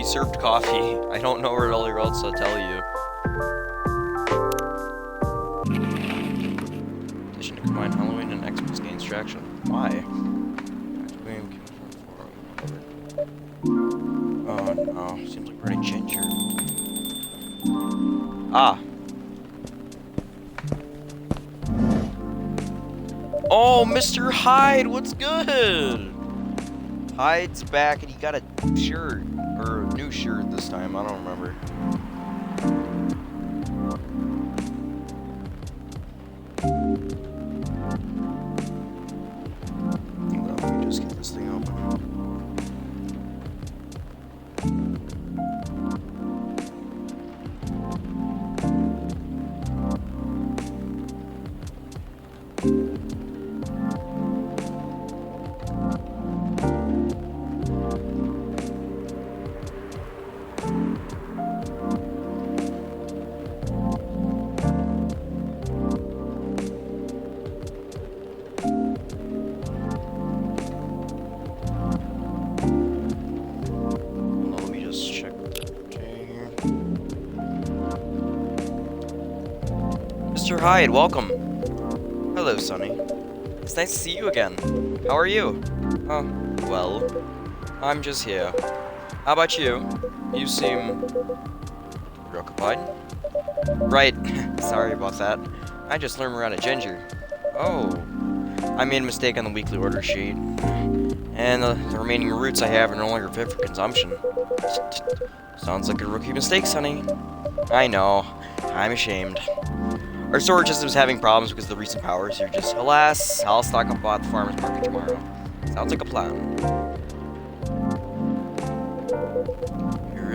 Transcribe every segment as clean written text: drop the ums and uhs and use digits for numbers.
we served coffee. I don't know what else to tell you. Addition to combine Halloween and Xmas gains traction. Why? Oh no, seems like we're in ginger. Ah. Oh, Mr. Hyde, what's good? Hyde's back and he got a shirt. Or a new shirt this time, I don't remember. Let me just get this thing open. Mr. Hyde, welcome. Hello, Sonny. It's nice to see you again. How are you? Oh, well, I'm just here. How about you? You seem preoccupied. Right. Sorry about that. I just learned we're out of ginger. Oh, I made a mistake on the weekly order sheet. And the remaining roots I have are no longer fit for consumption. Sounds like a rookie mistake, Sonny. I know. I'm ashamed. Our storage system is having problems because of the recent power surges. Alas, I'll stock up at the farmer's market tomorrow. Sounds like a plan. You're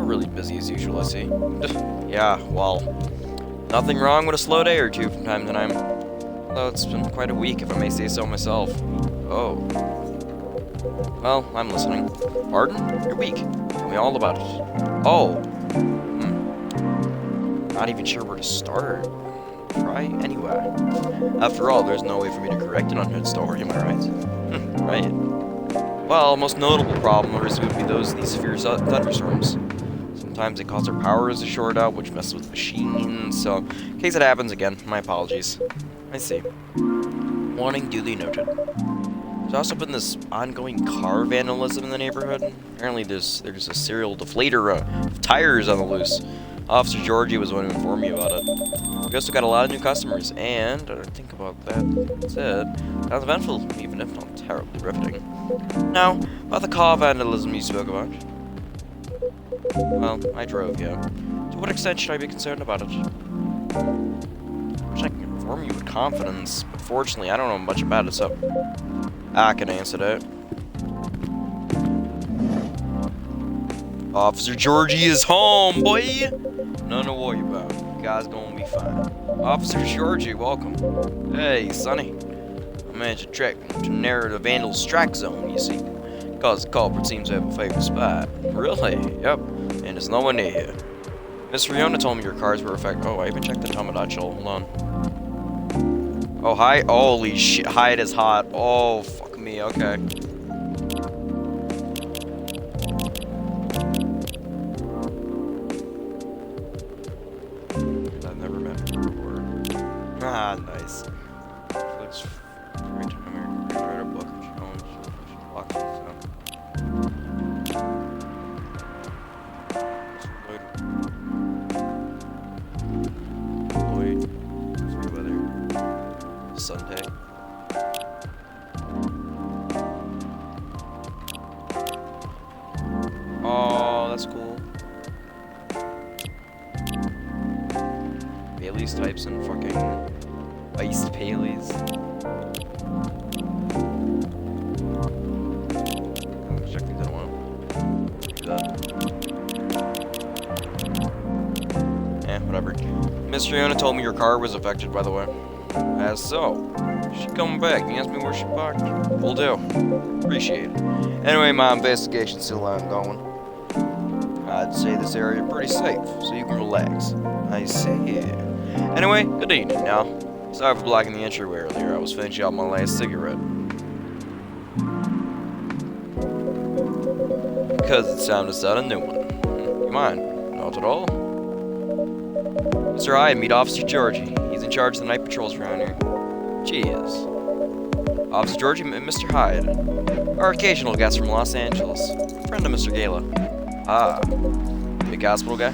really busy as usual, I see. Yeah, well, nothing wrong with a slow day or two from time to time. Though it's been quite a week, if I may say so myself. Oh. Well, I'm listening. Pardon? You're weak. Tell me all about it. Oh. Not even sure where to start. Try anyway. After all, there's no way for me to correct an unheard story, am I right? Right. Well, most notable problem would be these fierce thunderstorms. Sometimes they cause our powers to short out, which messes with machines, so in case it happens again, my apologies. I see. Warning duly noted. There's also been this ongoing car vandalism in the neighborhood. Apparently there's a serial deflator of tires on the loose. Officer Georgie was the one who informed me about it. We also got a lot of new customers, and I think about that said, sounds eventful, even if not terribly riveting. Now, about the car vandalism you spoke about. Well, I drove, yeah. To what extent should I be concerned about it? I wish I could inform you with confidence, but fortunately I don't know much about it, so I can answer that. Officer Georgie is home, boy! Nothing to worry about. You guys gonna be fine. Officer Georgie, welcome. Hey, Sonny. I managed to track to narrow the vandal's strike zone, you see. Because the culprit seems to have a favorite spot. Really? Yep. And it's nowhere near here. Miss Riona told me your cars were affected. Oh, I even checked the Tomodachi. Hold on. Oh, hi. Holy shit. Hyde is hot. Oh, fuck me. Okay. I've never met her before. Ah, nice. Looks great. I'm here to write a book. Sunday. Oh, that's cool. Bailey's types and fucking iced Baileys. Check things I don't want. Do that. Whatever. Miss Riona told me your car was affected, by the way. As so. She come back and ask me where she parked. Will do. Appreciate it. Anyway, my investigation's still ongoing. I'd say this area is pretty safe, so you can relax. I see. Anyway, good evening now. Sorry for blocking the entryway earlier. I was finishing up my last cigarette. Because it's time to start a new one. You mind? Not at all. Mr. Hyde, meet Officer Georgie. He's in charge of the night patrols around here. Cheers. Officer Georgie and Mr. Hyde. Our occasional guest from Los Angeles. Friend of Mr. Gala. Ah. Big hospital guy?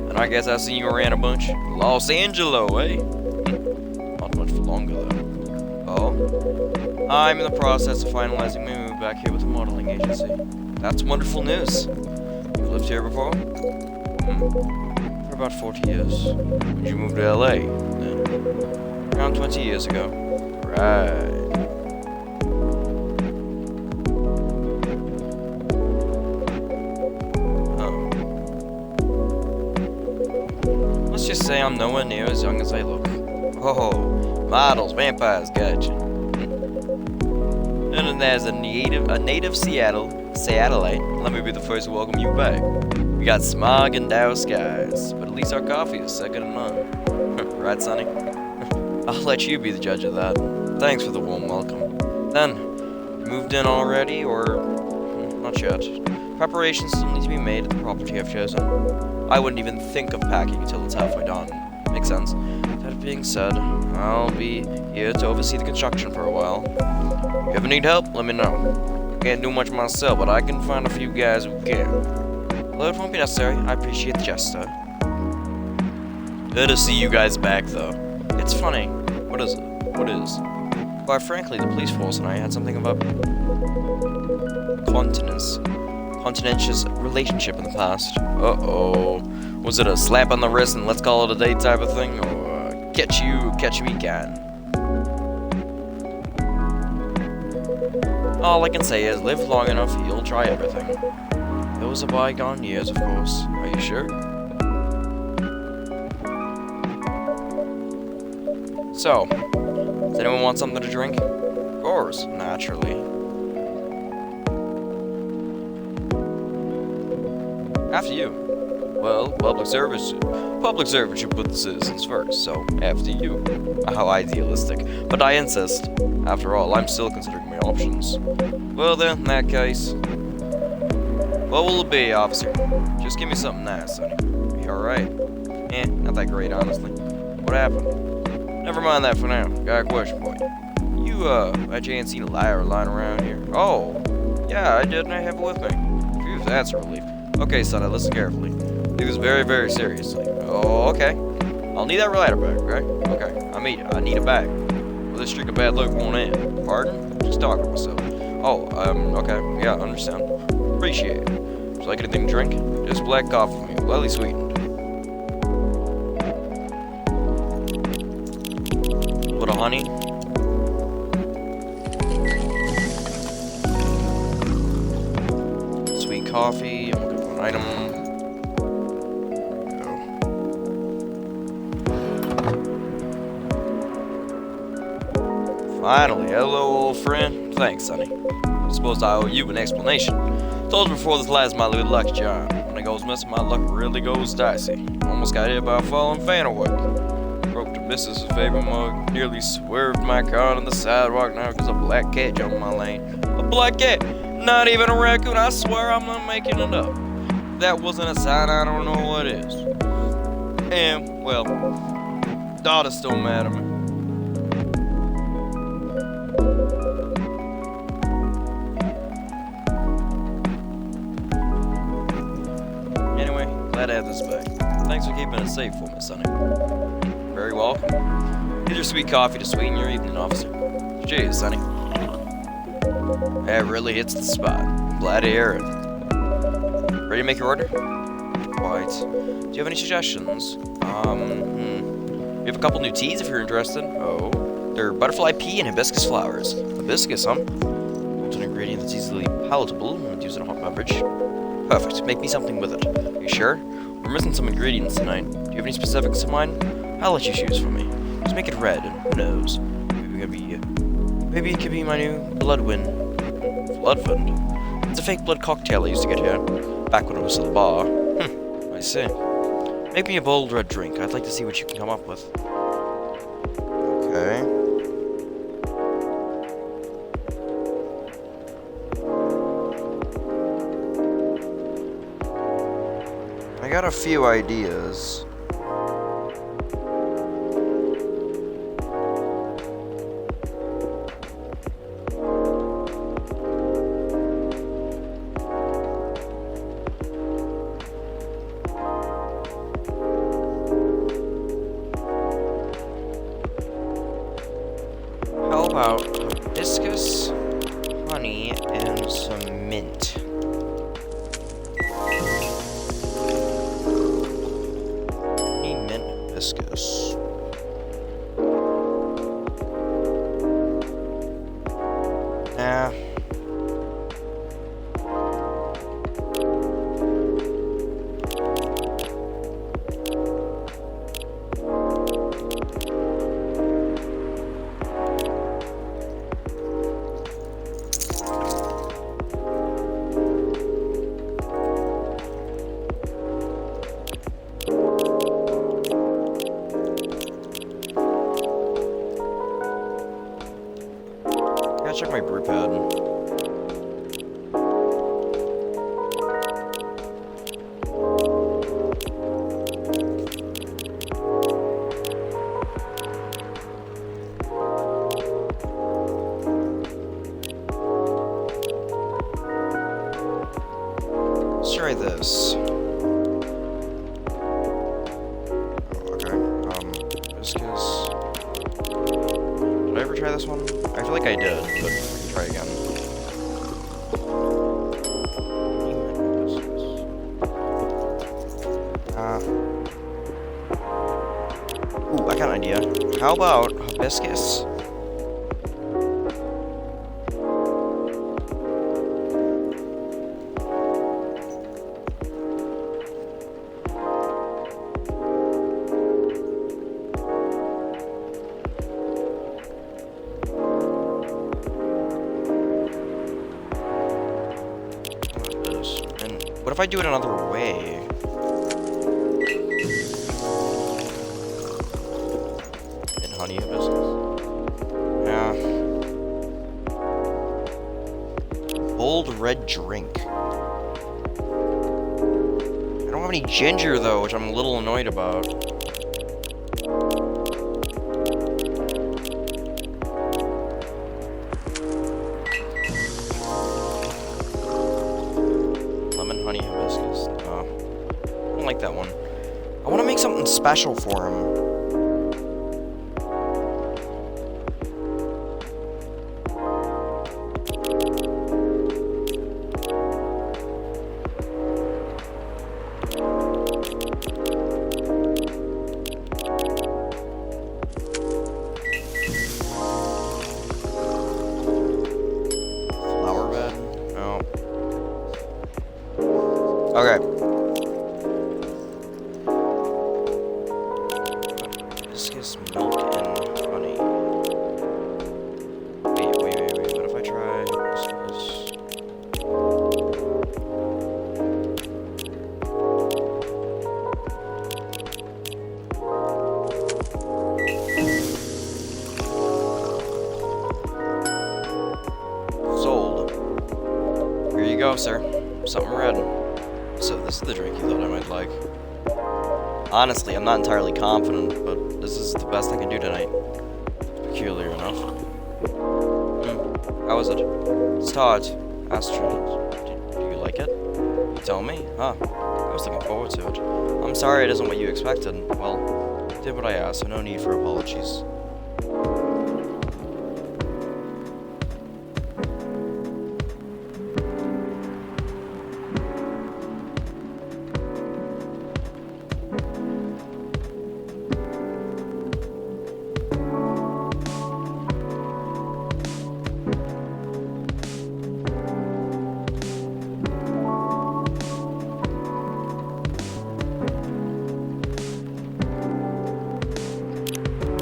And I guess I've seen you around a bunch. Los Angeles, eh? Not much for longer, though. Oh? I'm in the process of finalizing my move back here with the modeling agency. That's wonderful news. You've lived here before? For about 40 years. When did you move to LA? Then? Around 20 years ago. Right. Let's just say I'm nowhere near as young as I look. Oh, models, vampires, gotcha. And then there's a native Seattleite. Let me be the first to welcome you back. We got smog and douse skies, but at least our coffee is second to none. Right, Sonny? I'll let you be the judge of that. Thanks for the warm welcome. Then, you moved in already, or not yet? Preparations still need to be made at the property I've chosen. I wouldn't even think of packing until it's halfway done. Makes sense. That being said, I'll be here to oversee the construction for a while. If you ever need help, let me know. Can't do much myself, but I can find a few guys who can. Although it won't be necessary, I appreciate the gesture. Good to see you guys back, though. It's funny. What is it? What is? Quite frankly, the police force and I had something of a contentious relationship in the past. Uh-oh. Was it a slap on the wrist and let's call it a day type of thing? Or catch me can? All I can say is live long enough, you'll try everything. Those are bygone years, of course. Are you sure? So, does anyone want something to drink? Of course, naturally. After you. Well, public service should put the citizens first, so after you. How idealistic. But I insist. After all, I'm still considering my options. Well then, in that case... What will it be, officer? Just give me something nice, sonny. You alright? Not that great, honestly. What happened? Never mind that for now. Got a question for you. You, by chance seen a liar lying around here? Oh, yeah, I did, and I have it with me. Phew, that's a relief. Okay, son, listen carefully. Take this very, very seriously. Oh, okay. I'll need that lighter back, okay? Okay, I need it back. Well, this streak of bad luck won't end. Pardon? Just talking to myself. Oh, okay. Yeah, I understand. Appreciate it. Would you like anything to drink? Just black coffee for me, lightly sweetened. A little honey. Sweet coffee. I'm looking for an item. Finally, hello, old friend. Thanks, sonny. I suppose I owe you an explanation. Told you before, this last my little lucky charm. When it goes missing, my luck really goes dicey. Almost got hit by a falling fan away. Broke the missus' favorite mug. Nearly swerved my car on the sidewalk now because a black cat jumped in my lane. A black cat? Not even a raccoon. I swear I'm not making it up. If that wasn't a sign, I don't know what is. And, well, daughter's still mad at me. Anyway, glad to have this back. Thanks for keeping it safe for me, sonny. Very welcome. Here's your sweet coffee to sweeten your evening, officer. Cheers, sonny. That really hits the spot. Glad to hear it. Ready to make your order? Quite. Do you have any suggestions? We have a couple new teas if you're interested. Oh. They're butterfly pea and hibiscus flowers. Hibiscus, huh? It's an ingredient that's easily palatable when used in a hot beverage. Perfect. Make me something with it. Are you sure? We're missing some ingredients tonight. Do you have any specifics in mind? I'll let you choose for me. Just make it red, and who knows? Maybe it could be my new Bloodwind. Bloodwind? It's a fake blood cocktail I used to get here, back when I was at the bar. I see. Make me a bold red drink. I'd like to see what you can come up with. Okay. got a few ideas. How about hibiscus, honey, and some mint? Honey, mint, hibiscus. Nah. Gotta check my brew pad. Let's try this. Okay. Hibiscus. Did I ever try this one? I feel like I did, but I can try again. Ooh, I got an idea. How about hibiscus? What if I do it another way? And honey hibiscus? Yeah. Bold red drink. I don't have any ginger though, which I'm a little annoyed about. Honey hibiscus. I don't like that one. I want to make something special for him. Flower bed? No. Okay. Hibiscus, milk, and honey. Wait. What if I try hibiscus? Sold. Here you go, sir. Something red. So this is the drink you thought I might like. Honestly, I'm not entirely confident, but this is the best I can do tonight. Peculiar enough. How is it? It's Todd. Astronaut. Do you like it? You tell me? Huh. I was looking forward to it. I'm sorry it isn't what you expected. Well, did what I asked, so no need for apologies.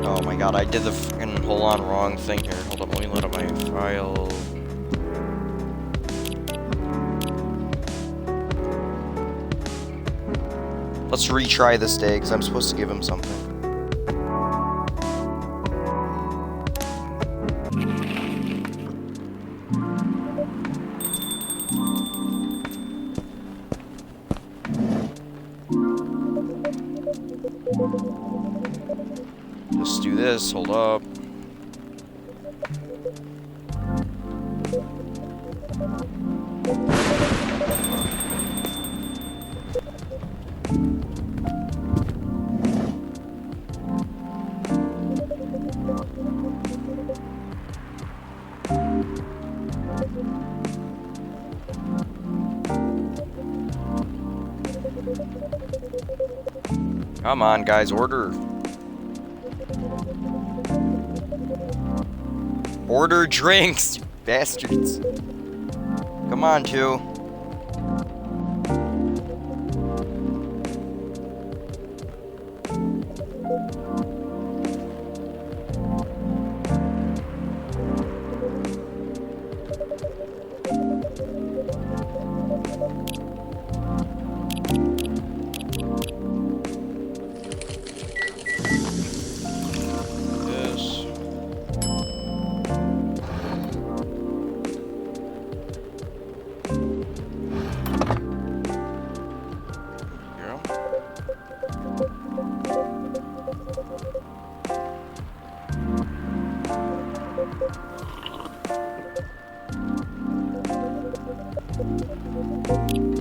Oh my god, I did the fucking hold on wrong thing here. Hold up, let me load up my file. Let's retry this day, because I'm supposed to give him something. Let's do this. Hold up. Come on, guys, order. Order drinks, you bastards. Come on, two.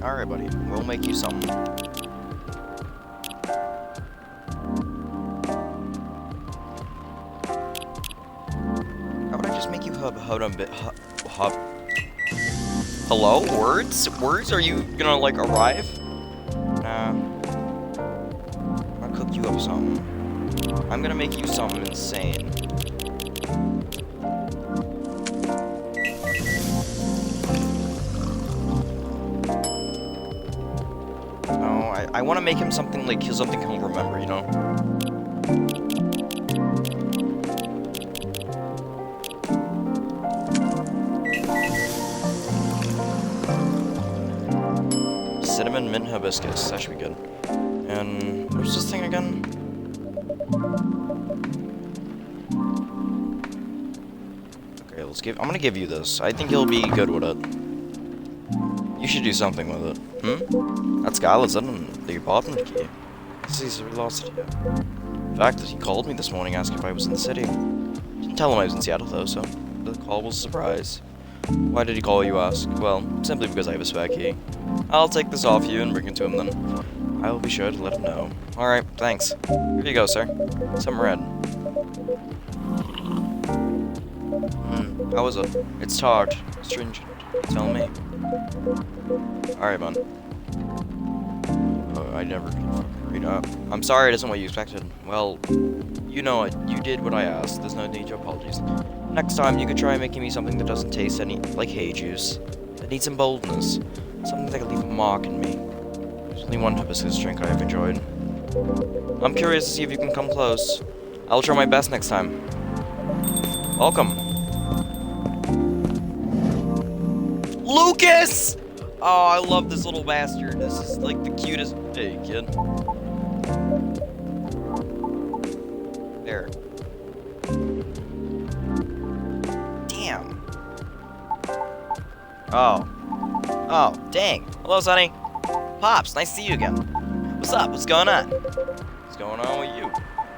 Alright, buddy. We'll make you some. How would I just make you hub a bit hub? Hello? Words? Words? Are you gonna, like, arrive? Nah. I'll cook you up something. I'm gonna make you something insane. I want to make him something like something he'll remember, you know? Cinnamon mint hibiscus, that should be good. And what's this thing again? Okay, I'm gonna give you this. I think you'll be good with it. You should do something with it. That's Skylar's in the apartment key. He's lost it yet. The fact that he called me this morning asking if I was in the city. Didn't tell him I was in Seattle though, so the call was a surprise. Why did he call, you ask? Well, simply because I have a spare key. I'll take this off you and bring it to him then. I will be sure to let him know. Alright, thanks. Here you go, sir. Some red. How is it? It's tart. Stringent. Tell me. Alright, man. I never can fucking read up. I'm sorry it isn't what you expected. Well, you know it. You did what I asked. There's no need to apologies. Next time, you could try making me something that doesn't taste like hay juice. That needs some boldness. Something that could leave a mark in me. There's only one hibiscus drink I have enjoyed. I'm curious to see if you can come close. I'll try my best next time. Welcome. Lucas! Oh, I love this little bastard. This is like the cutest. Hey, kid. There. Damn. Oh. Oh, dang. Hello, Sonny. Pops, nice to see you again. What's up? What's going on? What's going on with you?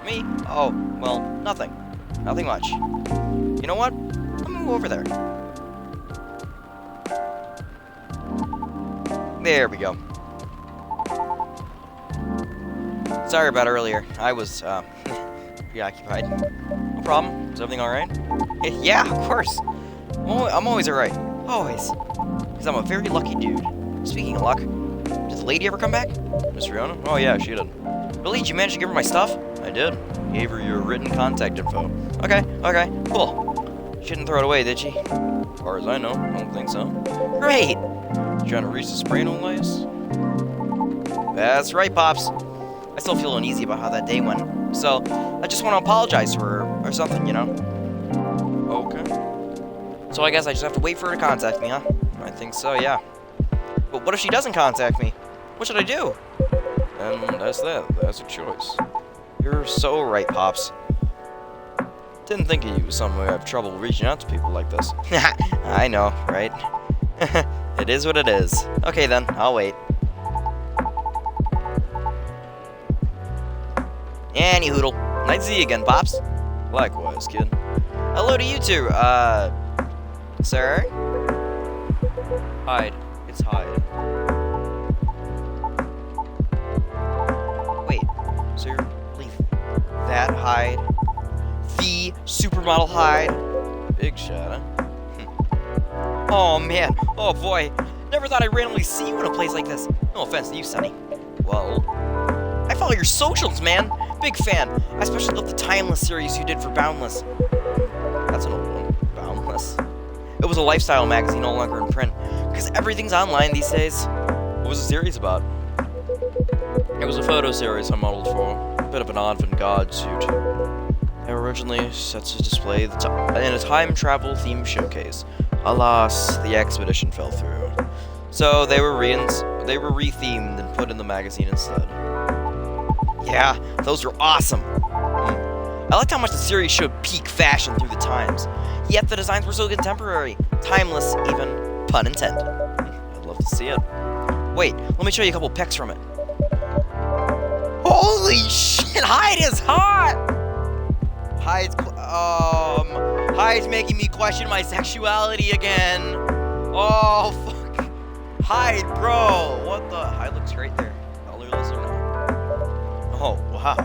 Me? Oh, well, nothing. Nothing much. You know what? Let me move over there. There we go. Sorry about earlier. I was, preoccupied. No problem. Is everything alright? Yeah, of course. I'm always alright. Always. Because I'm a very lucky dude. Speaking of luck, did the lady ever come back? Miss Fiona? Oh yeah, she did. Really? Did you manage to give her my stuff? I did. Gave her your written contact info. Okay, cool. She didn't throw it away, did she? As far as I know, I don't think so. Great! You trying to reach the Soprano Lace? That's right, Pops. I still feel uneasy about how that day went. So, I just want to apologize to her, or something, you know? Okay. So I guess I just have to wait for her to contact me, huh? I think so, yeah. But what if she doesn't contact me? What should I do? And that's that. That's a choice. You're so right, Pops. Didn't think of you as someone who have trouble reaching out to people like this. I know, right? It is what it is. Okay then, I'll wait. Any hoodle. Nice to see you again, Pops. Likewise, kid. Hello to you two, sir? Hyde. It's Hyde. Wait, so you're really that Hyde? The supermodel Hyde? Big shot, huh? Oh, man. Oh, boy. Never thought I'd randomly see you in a place like this. No offense to you, Sonny. Well, I follow your socials, man. Big fan. I especially love the Timeless series you did for Boundless. That's an old one. Boundless. It was a lifestyle magazine no longer in print, because everything's online these days. What was the series about? It was a photo series I modeled for. A bit of an avant-garde suit. They were originally set to display in a time travel themed showcase. Alas, the expedition fell through. So they were rethemed and put in the magazine instead. Yeah, those are awesome. I liked how much the series showed peak fashion through the times, yet the designs were so contemporary, timeless even, pun intended. I'd love to see it. Wait, let me show you a couple pics from it. Holy shit, Hyde is hot! Hyde's making me question my sexuality again. Oh, fuck. Hyde, bro. What the? Hyde looks great there. Colorless or not? Oh, wow.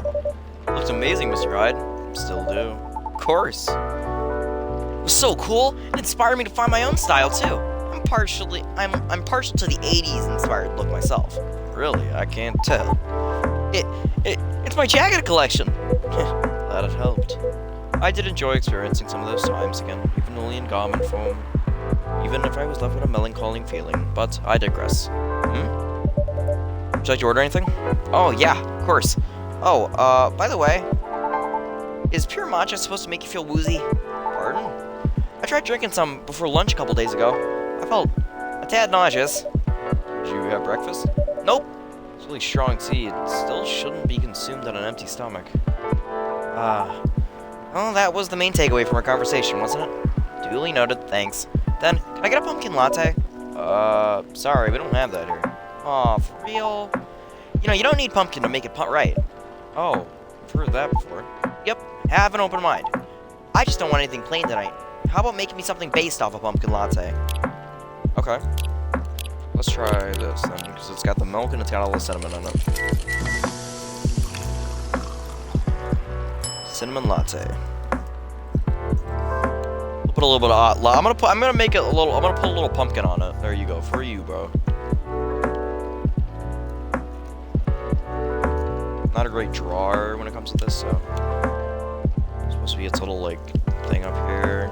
Looks amazing, Mr. Hyde. Still do. Of course. It was so cool. It inspired me to find my own style, too. I'm partial to the 80s inspired look myself. Really? I can't tell. It's my jacket collection. Glad it helped. I did enjoy experiencing some of those times again, even only in garment form. Even if I was left with a melancholy feeling, but I digress. Would you like to order anything? Oh, yeah, of course. Oh, by the way, is pure matcha supposed to make you feel woozy? Pardon? I tried drinking some before lunch a couple days ago. I felt a tad nauseous. Did you have breakfast? Nope. It's really strong tea. It still shouldn't be consumed on an empty stomach. Well, that was the main takeaway from our conversation, wasn't it? Duly noted, thanks. Then, can I get a pumpkin latte? Sorry, we don't have that here. Aw, for real? You know, you don't need pumpkin to make it right. Oh, I've heard that before. Yep, have an open mind. I just don't want anything plain tonight. How about making me something based off a pumpkin latte? Okay. Let's try this then, because it's got the milk and it's got all the cinnamon in it. Cinnamon latte. We'll put a little bit of I'm gonna put a little pumpkin on it. There you go, for you, bro. Not a great drawer when it comes to this, so it's supposed to be its little like thing up here.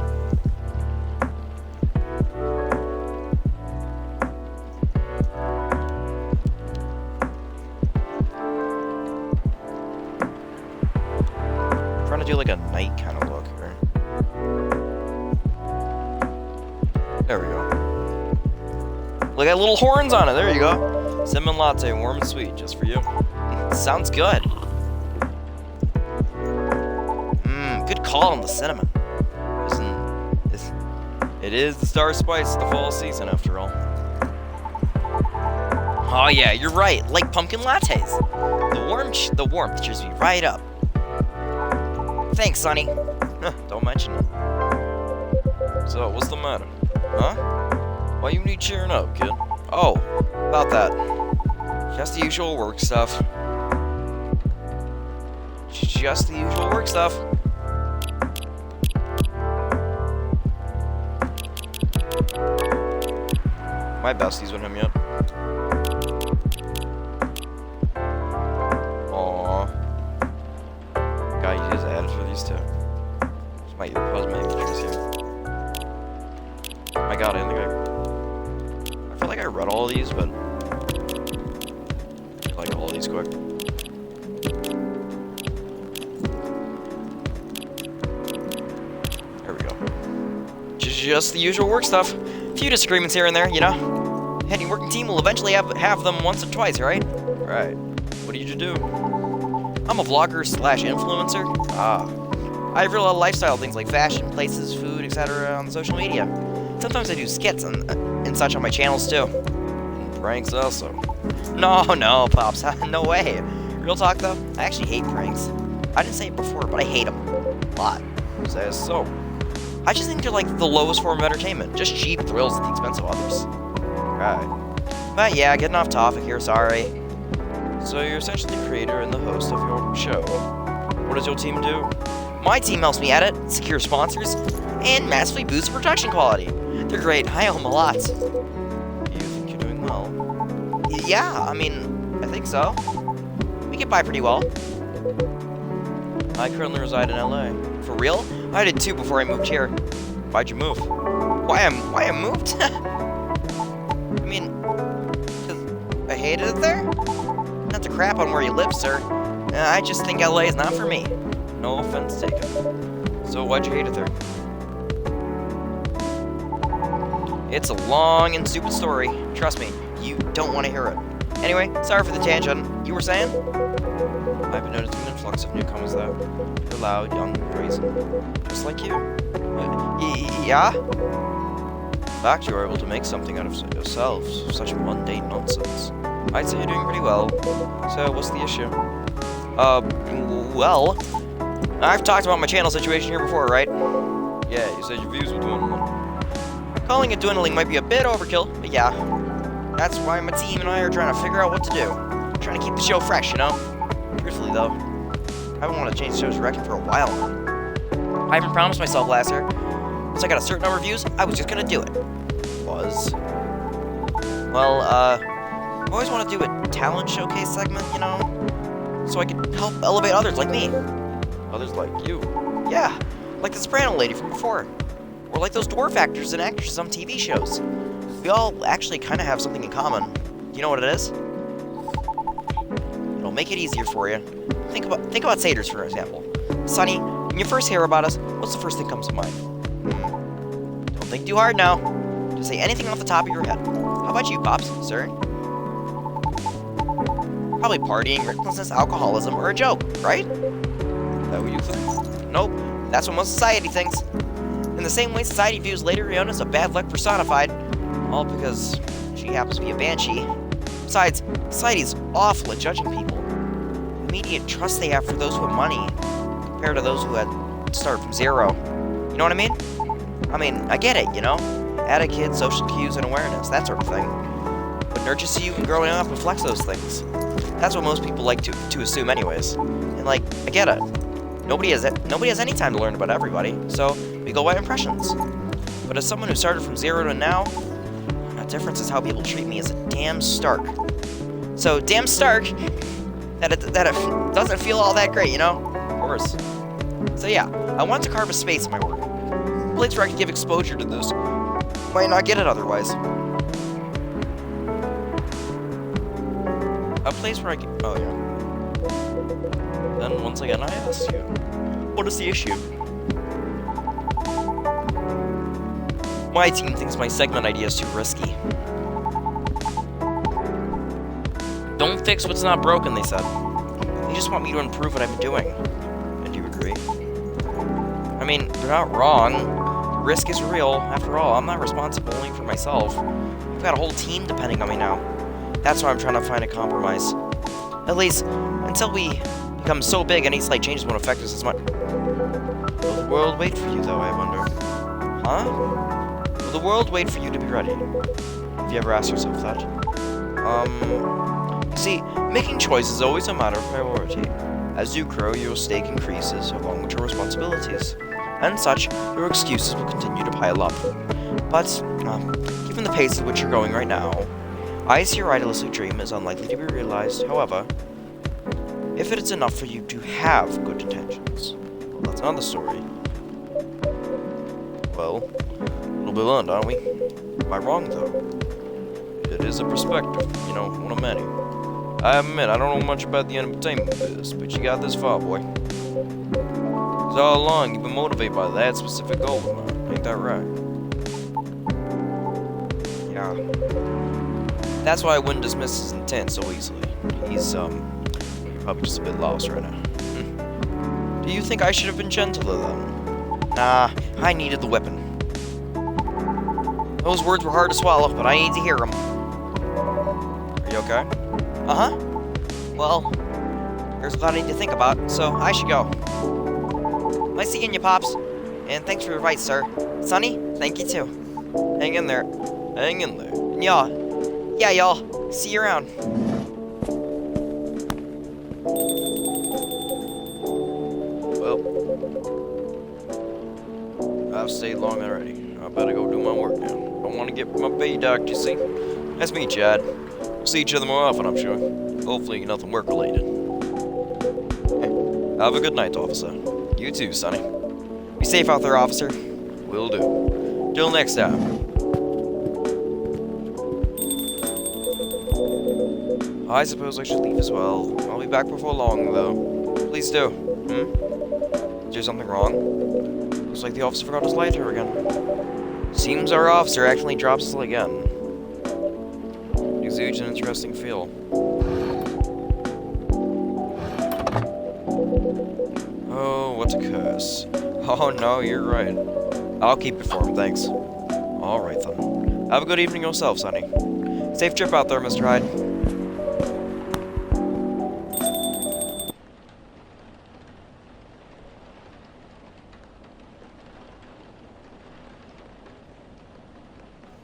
I'm trying to do like a night kind of look here. There we go. Look at little horns on it. There you go. Cinnamon latte, warm and sweet, just for you. Sounds good. Good call on the cinnamon. It is the star spice of the fall season, after all. Oh yeah, you're right. Like pumpkin lattes. The warmth cheers me right up. Thanks, Sonny. Don't mention it. So, what's the matter? Huh? Why you need cheering up, kid? Oh, about that. Just the usual work stuff. Just the usual work stuff. My bestie's with him yet. Aww. God, you just added for these two. This might pause my pictures here. Oh my god, I feel like I read all of these, but I like all of these quick. There we go. Just the usual work stuff. A few disagreements here and there, you know. Any working team will eventually have them once or twice, right? Right. What do you do? I'm a vlogger / influencer. I reveal a lot of lifestyle things like fashion, places, food, etc. on social media. Sometimes I do skits and such on my channels too. And pranks also. No, Pops. No way. Real talk though, I actually hate pranks. I didn't say it before, but I hate them. A lot. Says so. I just think they're like the lowest form of entertainment. Just cheap thrills at the expense of others. Right. But yeah, getting off topic here, sorry. So you're essentially the creator and the host of your show. What does your team do? My team helps me edit, secure sponsors, and massively boost production quality. They're great. I owe them a lot. You think you're doing well? Yeah, I mean, I think so. We get by pretty well. I currently reside in LA. For real? I did too before I moved here. Why'd you move? Why I moved? I mean, 'cause I hated it there? Not to crap on where you live, sir. I just think LA is not for me. No offense taken. So why'd you hate it there? It's a long and stupid story. Trust me, you don't want to hear it. Anyway, sorry for the tangent. You were saying? I've been noticing an influx of newcomers though. They're loud, young, brazen. Just like you. Yeah? In fact, you were able to make something out of yourself. Such mundane nonsense. I'd say you're doing pretty well. So, what's the issue? Well, I've talked about my channel situation here before, right? Yeah, you said your views were dwindling. Calling it dwindling might be a bit overkill, but yeah. That's why my team and I are trying to figure out what to do. Trying to keep the show fresh, you know? Truthfully, though, I haven't wanted to change the show's direction for a while now. I even promised myself last year, once I got a certain number of views, I was just gonna do it. Well, I always want to do a talent showcase segment, you know? So I could help elevate others like me. Others like you? Yeah, like the Soprano lady from before. Or like those dwarf actors and actresses on TV shows. We all actually kind of have something in common. You know what it is? It'll make it easier for you. Think about satyrs, for example. Sonny, when you first hear about us, what's the first thing comes to mind? Don't think too hard now. Just say anything off the top of your head. How about you, Pops, sir? Probably partying, recklessness, alcoholism, or a joke, right? Is that what you think? Nope. That's what most society thinks. In the same way society views Lady Riona as a bad luck personified, all because she happens to be a banshee. Besides, society's awful at judging people. The immediate trust they have for those who have money, compared to those who had started from zero. You know what I mean? I get it, you know? Etiquette, social cues, and awareness, that sort of thing. What nurtures you and growing up reflects those things. That's what most people like to assume anyways. And I get it. Nobody has any time to learn about everybody, so we go by impressions. But as someone who started from zero to now, the difference is how people treat me as a damn stark. So damn stark that it doesn't feel all that great, you know? Of course. So yeah, I wanted to carve a space in my work. A place where I could give exposure to those who might not get it otherwise. A place where I can... Oh, yeah. Then, once again, I ask you, what is the issue? My team thinks my segment idea is too risky. Don't fix what's not broken, they said. They just want me to improve what I'm doing. And you agree? They're not wrong. Risk is real. After all, I'm not responsible only for myself. I've got a whole team depending on me now. That's why I'm trying to find a compromise. At least, until we become so big, any slight changes won't affect us as much. Will the world wait for you, though, I wonder? Huh? Will the world wait for you to be ready? Have you ever asked yourself that? You see, making choices is always a matter of priority. As you grow, your stake increases, along with your responsibilities. And such, your excuses will continue to pile up. But, given the pace at which you're going right now, I see your idealistic dream is unlikely to be realized. However, if it is enough for you to have good intentions, well, that's another story. Well, it'll be learned, aren't we? Am I wrong, though? It is a perspective, you know, one of many. I admit, I don't know much about the entertainment business, but you got this far, boy. So all along, you've been motivated by that specific goal, ain't that right? Yeah. That's why I wouldn't dismiss his intent so easily. He's, you're probably just a bit lost right now. Do you think I should have been gentler then? Nah, I needed the weapon. Those words were hard to swallow, but I need to hear them. Are you okay? Uh-huh. Well, there's a lot I need to think about, so I should go. Nice seeing you, Pops. And thanks for your advice, sir. Sonny, thank you too. Hang in there. Hang in there. And y'all. Yeah, y'all. See you around. Well, I've stayed long already. I better go do my work now. Don't want to get my pay docked, you see. Nice to meet you, Chad. We'll see each other more often, I'm sure. Hopefully nothing work-related. Have a good night, officer. You too, Sonny. Be safe out there, officer. Will do. Till next time. I suppose I should leave as well. I'll be back before long, though. Please do. Is there something wrong? Looks like the officer forgot his lighter again. Seems our officer actually drops his again. Exudes an interesting feel. Oh, what a curse. Oh no, you're right. I'll keep it for him, thanks. Alright then. Have a good evening yourself, Sonny. Safe trip out there, Mr. Hyde.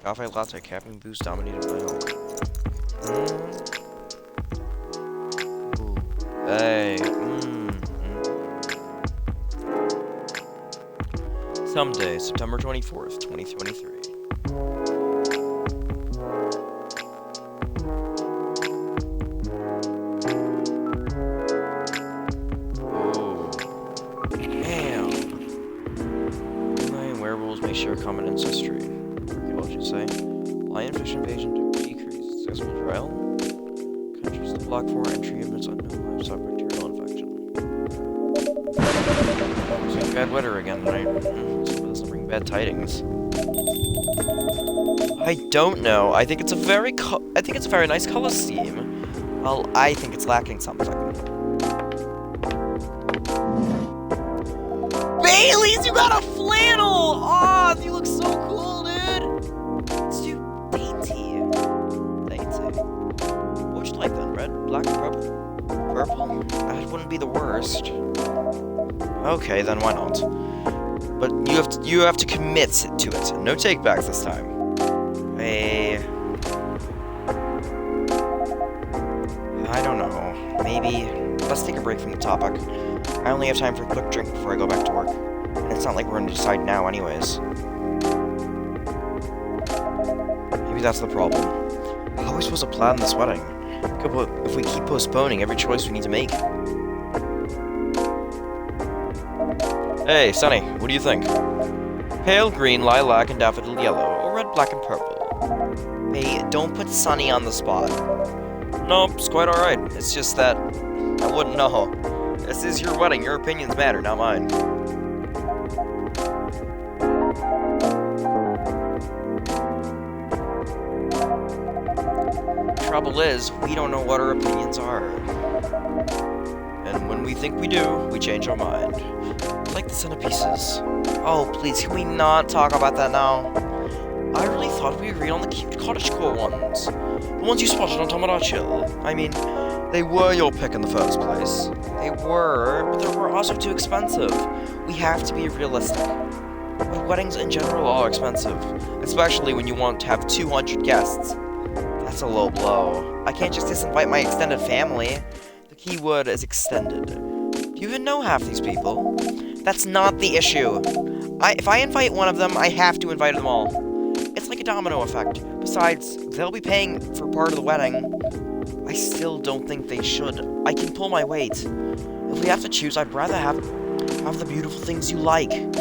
Cafe latte, caffeine boost dominated by milk. Ooh. Hey. Someday, September 24th, 2023. Oh. Damn. Lion werewolves may share common ancestry. Archaeologists say. Lion fish invasion to decrease. Successful trial. Countries to block for entry amidst unknown livestock bacterial infection. It's like bad weather again tonight. Doesn't bring bad tidings. I don't know. I think it's a very nice color scheme. Well, I think it's lacking something. Bailey's, you got a flannel! Oh, you look so cool, dude. It's too dainty. What would you like then? Red, black, purple? Purple? That wouldn't be the worst. Okay, then why not? But you have to commit to it. No takebacks this time. I don't know. Maybe let's take a break from the topic. I only have time for a quick drink before I go back to work. And it's not like we're going to decide now anyways. Maybe that's the problem. How are we supposed to plan this wedding? If we keep postponing every choice we need to make. Hey, Sonny, what do you think? Pale green, lilac, and daffodil yellow, or red, black, and purple? Hey, don't put Sonny on the spot. Nope, it's quite alright. It's just that I wouldn't know. This is your wedding. Your opinions matter, not mine. Trouble is, we don't know what our opinions are. And when we think we do, we change our mind. Like the centerpieces. Oh, please, can we not talk about that now? I really thought we agreed on the cute cottagecore ones. The ones you spotted on Tomodachi Hill. I mean, they were your pick in the first place. They were, but they were also too expensive. We have to be realistic. But weddings in general are expensive. Especially when you want to have 200 guests. That's a low blow. I can't just disinvite my extended family. The key word is extended. Do you even know half these people? That's not the issue. If I invite one of them, I have to invite them all. It's like a domino effect. Besides, they'll be paying for part of the wedding. I still don't think they should. I can pull my weight. If we have to choose, I'd rather have the beautiful things you like. Even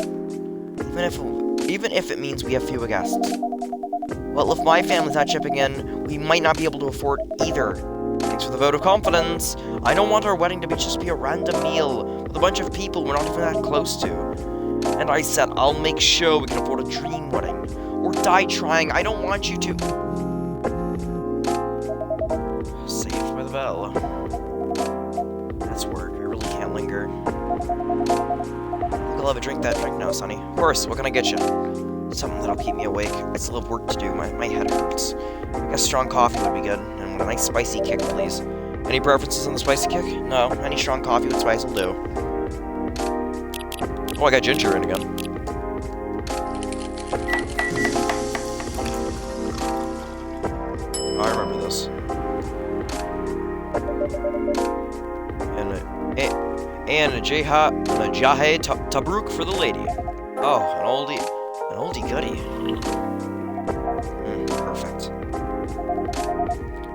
if it means we have fewer guests. Well, if my family's not chipping in, we might not be able to afford either. Thanks for the vote of confidence. I don't want our wedding to just be a random meal with a bunch of people we're not even that close to. And I said I'll make sure we can afford a dream wedding. Or die trying. I don't want you to. Saved by the bell. That's work. I really can't linger. I'll have a drink now, Sonny. Of course, what can I get you? Something that'll keep me awake. I still have work to do. My head hurts. I guess strong coffee would be good. And with a nice spicy kick, please. Any preferences on the spicy kick? No, any strong coffee with spice will do. Oh, I got ginger in again. Oh, I remember this. And a Jahe Tabruk for the lady. Oh, an oldie goodie. Perfect.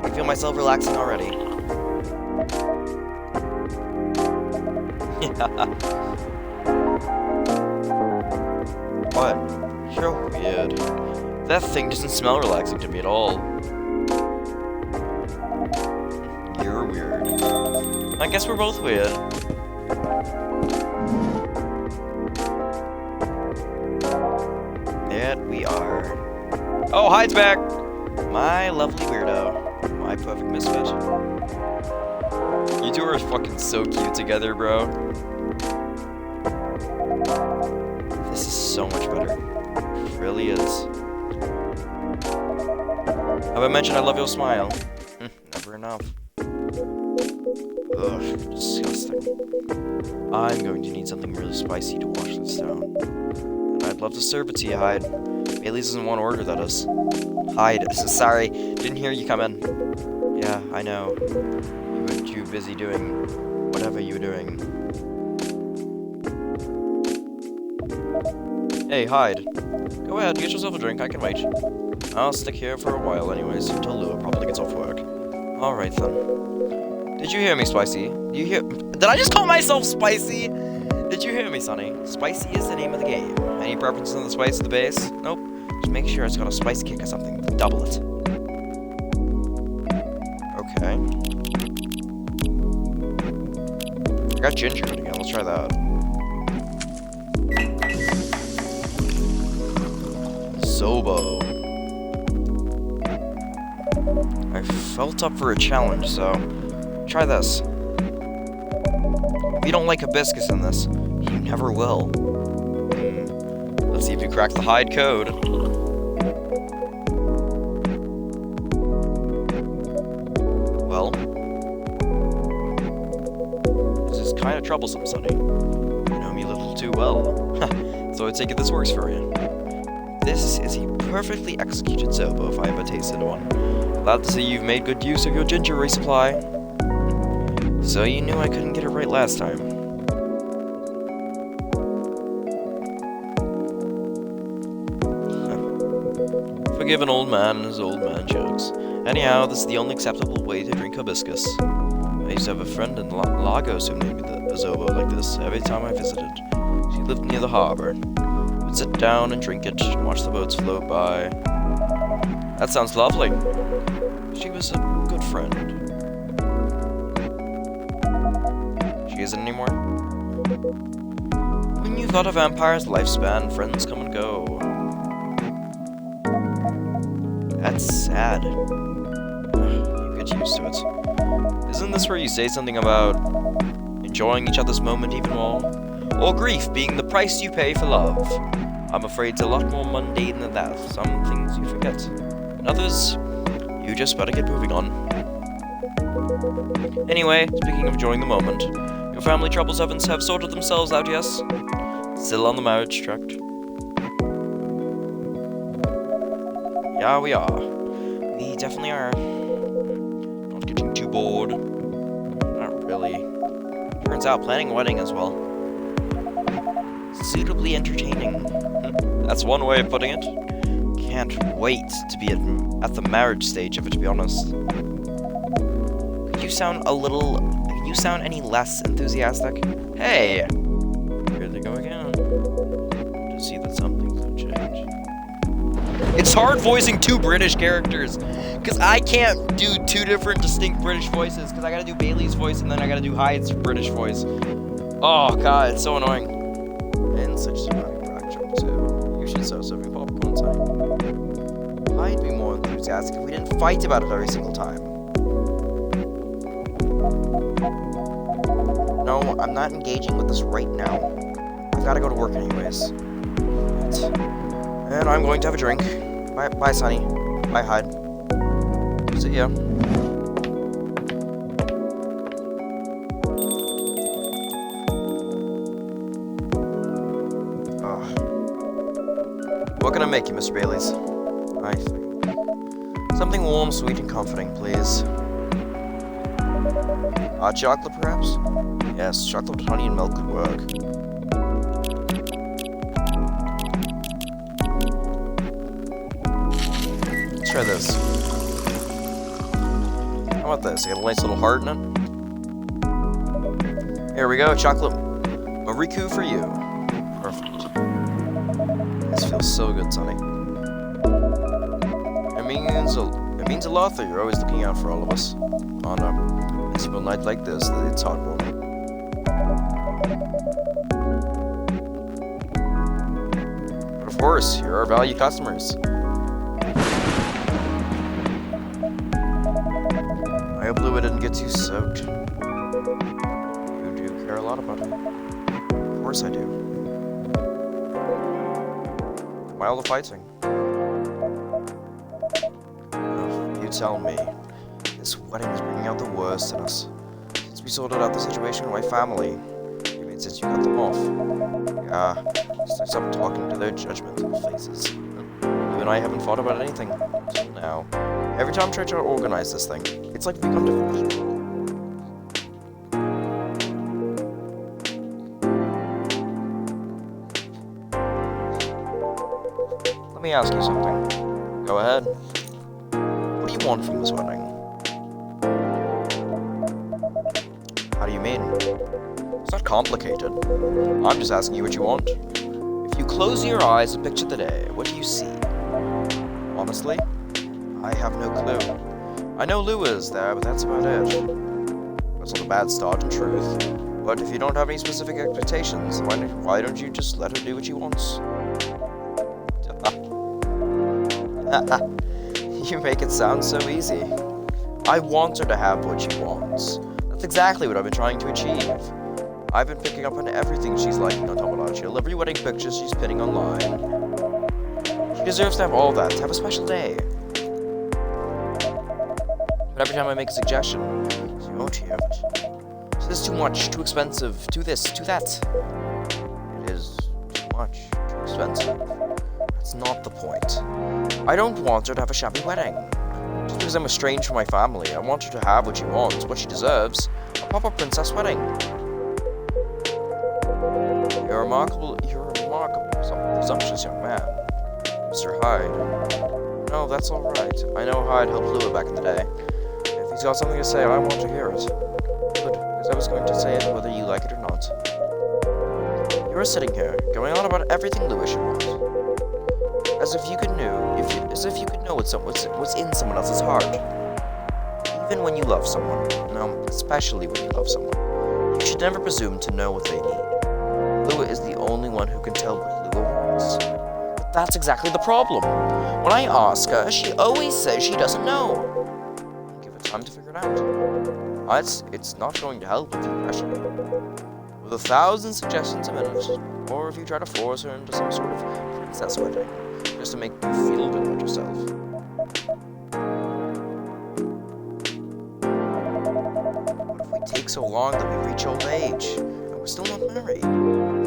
I feel myself relaxing already. What? You're weird. That thing doesn't smell relaxing to me at all. You're weird. I guess we're both weird. There we are. Oh, Hyde's back! My lovely weirdo. My perfect misfit. You two are fucking so cute together, bro. This is so much better. It really is. Have I mentioned I love your smile? Never enough. Ugh, disgusting. I'm going to need something really spicy to wash this down. And I'd love to serve it to you, Hyde. Bailey's doesn't want to order, that is. Hyde, sorry, didn't hear you come in. Yeah, I know. You were too busy doing whatever you were doing. Hey, Hyde. Go ahead, get yourself a drink, I can wait. I'll stick here for a while anyways, until Lua probably gets off work. Alright then. Did you hear me, Spicy? Did I just call myself Spicy? Did you hear me, Sonny? Spicy is the name of the game. Any preferences on the spice of the base? Nope. Just make sure it's got a spice kick or something. Double it. Okay. I got ginger in again. Let's try that. Zobo. I felt up for a challenge, so try this. If you don't like hibiscus in this, you never will. Let's see if you crack the Hyde code. Well, this is kind of troublesome, Sonny. You know me a little too well. So I take it this works for you. This is a perfectly executed Zobo if I ever tasted one. Glad to see you've made good use of your ginger resupply. So you knew I couldn't get it right last time. Forgive an old man and his old man jokes. Anyhow, this is the only acceptable way to drink hibiscus. I used to have a friend in Lagos who made me a Zobo like this every time I visited. She lived near the harbor. We'd sit down and drink it, and watch the boats float by. That sounds lovely. She was a good friend. She isn't anymore? When you thought of vampire's lifespan, friends come and go. That's sad. You get used to it. Isn't this where you say something about enjoying each other's moment even more? Or grief being the price you pay for love? I'm afraid it's a lot more mundane than that. Some things you forget. And others, you just better get moving on. Anyway, speaking of enjoying the moment, your family troubles have sorted themselves out, yes? Still on the marriage tract? Yeah, we are. We definitely are. Not getting too bored. Not really. Turns out planning a wedding as well. Suitably entertaining. That's one way of putting it. Can't wait to be at the marriage stage of it, to be honest. Could you sound any less enthusiastic? Hey! Here they go again. To see that some things have changed. It's hard voicing two British characters, because I can't do two different distinct British voices, because I gotta do Bailey's voice and then I gotta do Hyde's British voice. Oh god, it's so annoying. And such dramatic backdrop too. You should start serving popcorn, Sonny. I'd be more enthusiastic if we didn't fight about it every single time. No, I'm not engaging with this right now. I've gotta go to work anyways. And I'm going to have a drink. Bye, Sonny. Bye, Hyde. See ya. What can I make you, Mr. Bailey's? I see. Something warm, sweet, and comforting, please. Hot chocolate, perhaps? Yes, chocolate with honey and milk could work. Let's try this. How about this? I got a nice little heart in it. Here we go, chocolate Mariku for you. Perfect. This feels so good, Sonny. It means a lot that you're always looking out for all of us. On a miserable night like this, that it's heartwarming. But of course, you're our valued customers. I hope Lua didn't get too soaked. You do care a lot about it. Of course I do. Why all the fighting? You tell me. This wedding is bringing out the worst in us. Since we sorted out the situation with my family, you mean since you cut them off? Yeah, since I stopped talking to their judgmental faces. You and I haven't fought about anything until now. Every time I try to organize this thing, it's like we come to fruition. Let me ask you something. Go ahead. What do you want from this wedding? How do you mean? It's not complicated. I'm just asking you what you want. If you close your eyes and picture the day, what do you see? Honestly, I have no clue. I know Lua is there, but that's about it. That's not a bad start, in truth. But if you don't have any specific expectations, why don't you just let her do what she wants? You make it sound so easy. I want her to have what she wants. That's exactly what I've been trying to achieve. I've been picking up on everything she's liking on Tomodachi, every wedding picture she's pinning online. She deserves to have all that, to have a special day. But every time I make a suggestion, she won't hear it. So this is too much, too expensive, too this, too that. It is too much, too expensive. That's not the point. I don't want her to have a shabby wedding. Just because I'm estranged from my family, I want her to have what she wants, what she deserves. A proper princess wedding. You're a remarkable, presumptuous young man. Mr. Hyde. No, that's alright. I know Hyde helped Lua back in the day. If he's got something to say, I want to hear it. Good, because I was going to say it whether you like it or not. You are sitting here, going on about everything Lua should want. As if you could know what's in someone else's heart. Even when you love someone, especially when you love someone, you should never presume to know what they need. Lua is the only one who can tell what Lua wants. But that's exactly the problem. When I ask her, she always says she doesn't know. Give her time to figure it out. It's not going to help if you pressure her. With 1,000 suggestions a minute, or if you try to force her into some sort of princess wedding, just to make you feel good about yourself. What if we take so long that we reach old age, and we're still not married?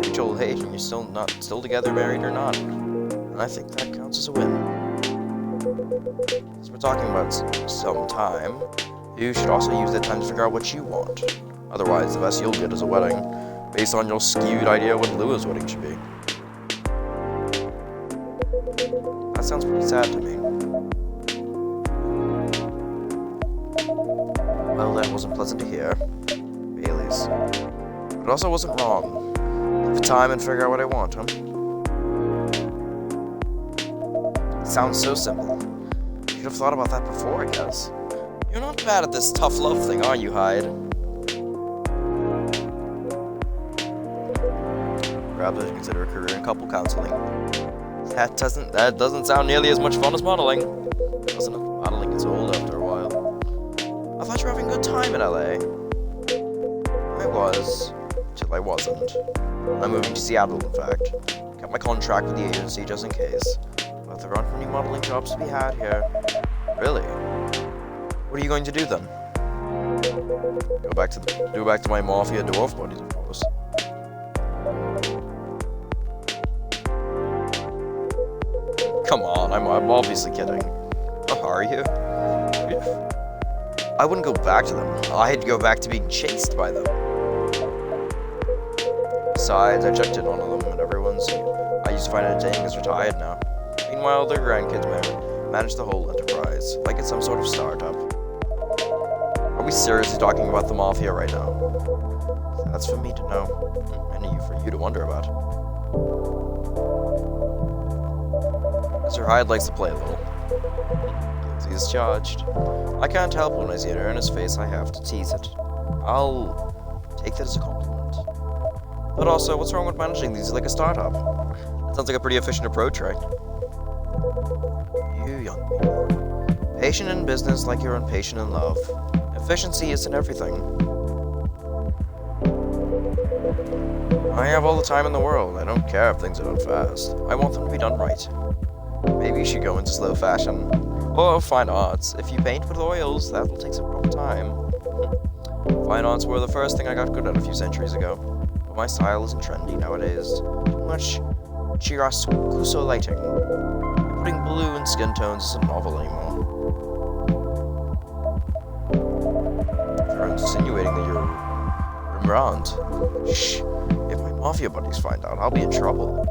Reach old age and you're still together, married or not? And I think that counts as a win. Since we're talking about some time, you should also use that time to figure out what you want. Otherwise, the best you'll get is a wedding, based on your skewed idea of what Lua's wedding should be. That sounds pretty sad to me. Well, that wasn't pleasant to hear. Bailey's. But it also wasn't wrong. Take the time and figure out what I want, huh? It sounds so simple. You should have thought about that before, I guess. You're not bad at this tough love thing, are you, Hyde? Perhaps I should consider a career in couple counseling. That doesn't sound nearly as much fun as modeling. Doesn't it? Modeling gets old after a while. I thought you were having a good time in LA. I was, till I wasn't. I'm moving to Seattle, in fact. Got my contract with the agency just in case. But there aren't many modeling jobs to be had here. Really? What are you going to do then? Go back to my mafia dwarf buddies, of course. Come on, I'm obviously kidding. Oh, are you? I wouldn't go back to them. I'd go back to being chased by them. Besides, I checked in on them and everyone's... I used to find it entertaining because they're tired now. Meanwhile, their grandkids manage the whole enterprise, like it's some sort of startup. Are we seriously talking about the Mafia right now? That's for me to know, and for you to wonder about. Mr. Hyde likes to play a little. Guilty as charged. I can't help when I see an earnest face, I have to tease it. I'll take that as a compliment. But also, what's wrong with managing these like a startup? That sounds like a pretty efficient approach, right? You young people. Patient in business like you're impatient in love. Efficiency isn't everything. I have all the time in the world. I don't care if things are done fast. I want them to be done right. Maybe you should go into slow fashion. Or fine arts. If you paint with oils, that will take some proper time. Fine arts were the first thing I got good at a few centuries ago. But my style isn't trendy nowadays. Too much chiaroscuro lighting. Putting blue in skin tones isn't novel anymore. You're insinuating that you're Rembrandt. Shh. If my Mafia buddies find out, I'll be in trouble.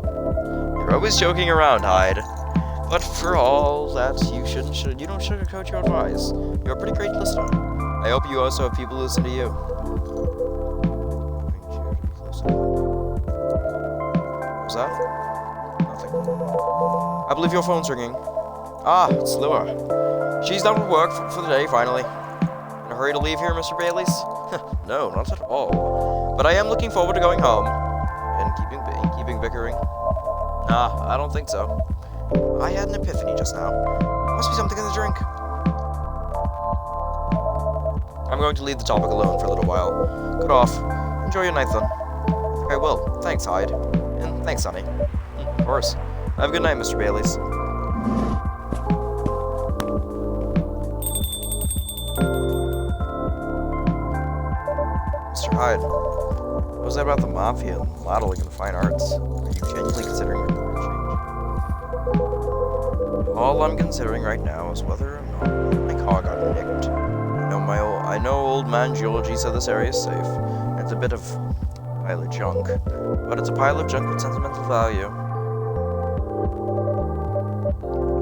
You're always joking around, Hyde. But for all that, you don't sugarcoat your advice. You're a pretty great listener. I hope you also have people who listen to you. What was that? Nothing. I believe your phone's ringing. Ah, it's Lua. She's done with work for the day, finally. In a hurry to leave here, Mr. Baileys? No, not at all. But I am looking forward to going home. And keeping bickering. Nah, I don't think so. I had an epiphany just now. Must be something in the drink. I'm going to leave the topic alone for a little while. Good off. Enjoy your night, then. I think I will. Thanks, Hyde. And thanks, Sonny. Of course. Have a good night, Mr. Baileys. Mr. Hyde, what was that about the Mafia and modeling and fine arts? Are you genuinely considering a career change? All I'm considering right now is whether or not my car got nicked. I know old man Georgie said this area is safe. It's a bit of a pile of junk, but it's a pile of junk with sentimental value.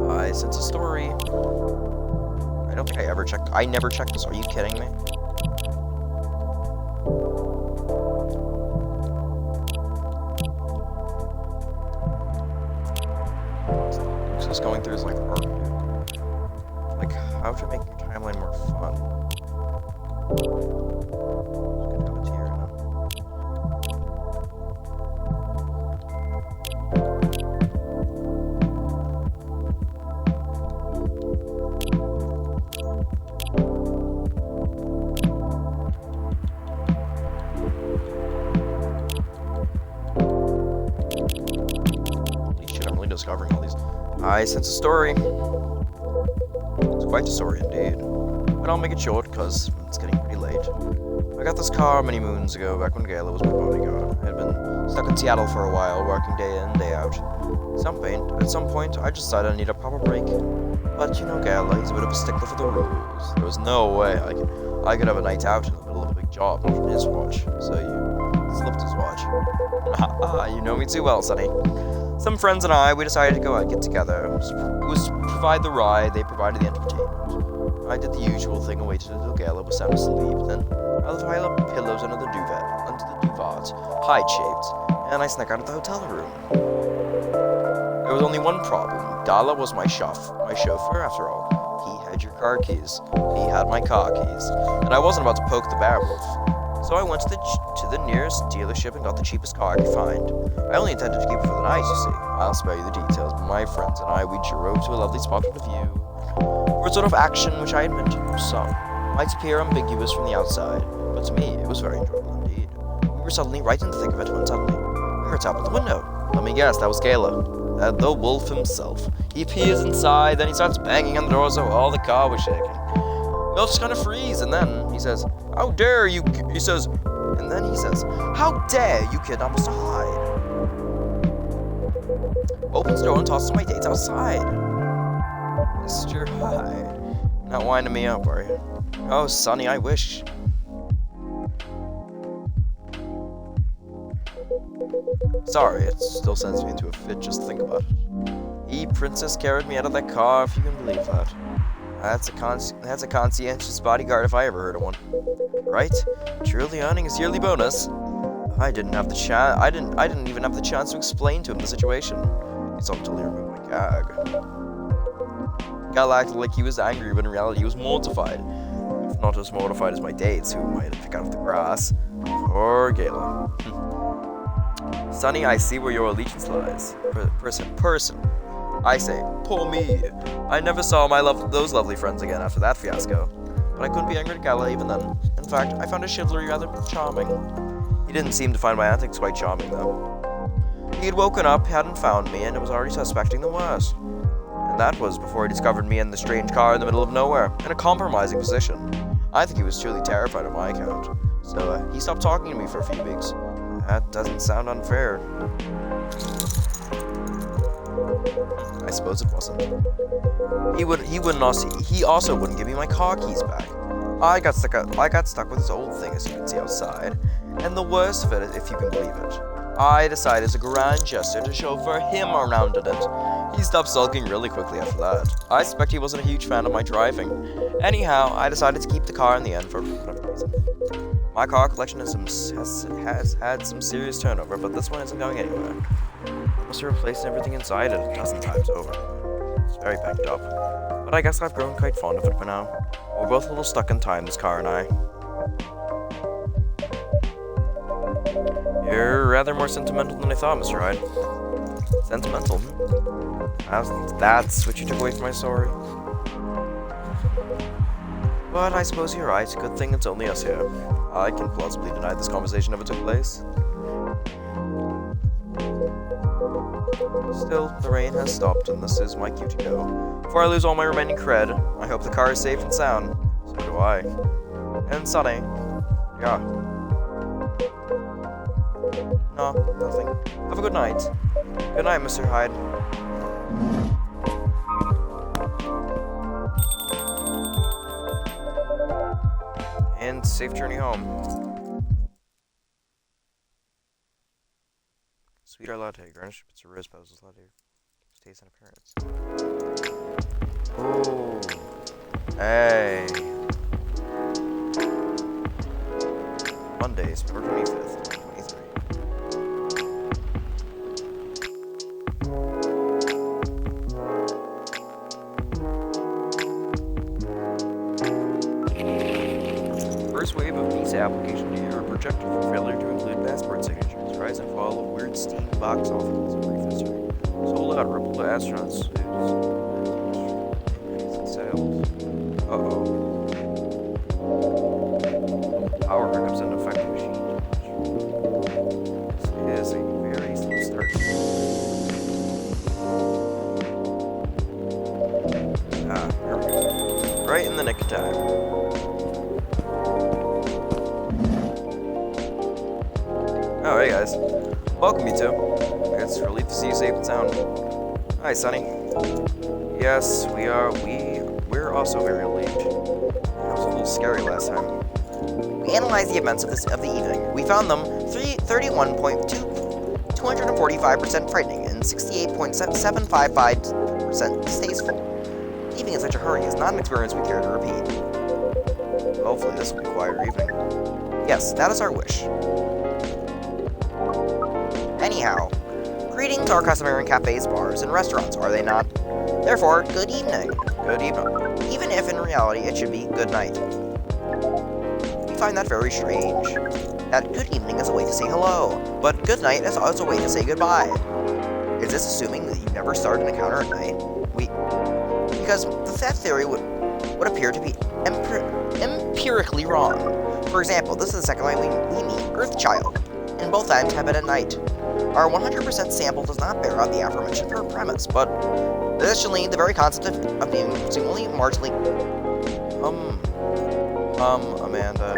I sense a story. I don't think I never checked this. Are you kidding me? Just going through is like art. Like, how to make your timeline more fun? Just gonna have a tear now. Holy shit, I'm really discovering all these. I sense a story. It's quite a story indeed. But I'll make it short, because it's getting pretty late. I got this car many moons ago, back when Gala was my bodyguard. I had been stuck in Seattle for a while, working day in, day out. At some point, I just decided I need a proper break. But you know Gala, he's a bit of a stickler for the rules. There was no way I could have a night out in the middle of a big job, not on his watch. So you slipped his watch. You know me too well, Sonny. Some friends and I, we decided to go out and get together. It was provide the ride, they provided the entertainment. I did the usual thing and waited until Gala was sound asleep, then I left a pile of pillows under the duvet, hide-shaped, and I snuck out of the hotel room. There was only one problem. Gala was my chauffeur after all. He had your car keys. He had my car keys. And I wasn't about to poke the bear wolf. So I went to the nearest dealership and got the cheapest car I could find. I only intended to keep it for the night, you see. I'll spare you the details, but my friends and I, we drove to a lovely spot with a view. For a sort of action which I admit might appear ambiguous from the outside, but to me it was very enjoyable indeed. We were suddenly right in the thick of it when suddenly we heard a tap at the window. Let me guess, that was Gala. The wolf himself. He appears inside, then he starts banging on the door so all the car was shaking. We all just kind of freeze, and then he says, "How dare you," he says, "How dare you kidnap Mr. Hyde?" Opens the door and tosses my dates outside. Mr. Hyde. Not winding me up, are you? Oh, Sonny, I wish. Sorry, it still sends me into a fit just to think about it. Princess carried me out of that car, if you can believe that. That's a conscientious bodyguard if I ever heard of one. Right? Truly earning his yearly bonus. I didn't have the chance. I didn't even have the chance to explain to him the situation. It's up until he removed my gag. Gal acted like he was angry, but in reality he was mortified. If not as mortified as my dates, who might have picked out of the grass. Poor Gala. Sonny, I see where your allegiance lies. Person. I say, poor me. I never saw those lovely friends again after that fiasco. But I couldn't be angry at Gala even then. In fact, I found his chivalry rather charming. He didn't seem to find my antics quite charming, though. He had woken up, hadn't found me, and was already suspecting the worst. And that was before he discovered me in the strange car in the middle of nowhere, in a compromising position. I think he was truly terrified on my account. So, he stopped talking to me for a few weeks. That doesn't sound unfair. I suppose it wasn't. He also wouldn't give me my car keys back. I got stuck with this old thing, as you can see outside. And the worst of it, if you can believe it, I decided as a grand gesture to chauffeur him around in it. He stopped sulking really quickly after that. I suspect he wasn't a huge fan of my driving. Anyhow, I decided to keep the car in the end for whatever reason. My car collection has had some serious turnover, but this one isn't going anywhere. I must have replaced everything inside it a dozen times over. It's very banged up, but I guess I've grown quite fond of it by now. We're both a little stuck in time, this car and I. You're rather more sentimental than I thought, Mr. Hyde. Sentimental? That's what you took away from my story. But I suppose you're right. Good thing it's only us here. I can plausibly deny this conversation ever took place. Still, the rain has stopped, and this is my cue to go. Before I lose all my remaining cred, I hope the car is safe and sound. So do I. And Sonny. Yeah. No, nothing. Have a good night. Good night, Mr. Hyde. And safe journey home. Sweet our latte, garnish with rose petals latte. Taste and appearance. Oh, hey. Monday, September 25th, 2023. First wave of visa application data are projected for failure to include passport signatures. Rise and fall of weird Steam box office. Brief history. Sold out Ripple to astronauts. Sales. Uh-oh. Power pickups in effective machine. This is a very slow start. Here we go. Right in the nick of time. Oh, hey guys. Welcome, you two. It's a relief to see you safe and sound. Hi, Sonny. Yes, we're also very relieved. It was a little scary last time. We analyzed the events of the evening. We found them 245% frightening and 68.755% distasteful. Leaving in such a hurry is not an experience we care to repeat. Hopefully this will be a quieter evening. Yes, that is our wish. Anyhow, greetings are customary in cafes, bars, and restaurants, are they not? Therefore, good evening. Good evening. Even if in reality it should be good night. We find that very strange. That good evening is a way to say hello, but good night is also a way to say goodbye. Is this assuming that you never start an encounter at night? Because that theory would appear to be empirically wrong. For example, this is the second time we meet Earthchild, and both times have been at night. Our 100% sample does not bear out the aforementioned premise, but additionally, the very concept of being seemingly marginally... Amanda...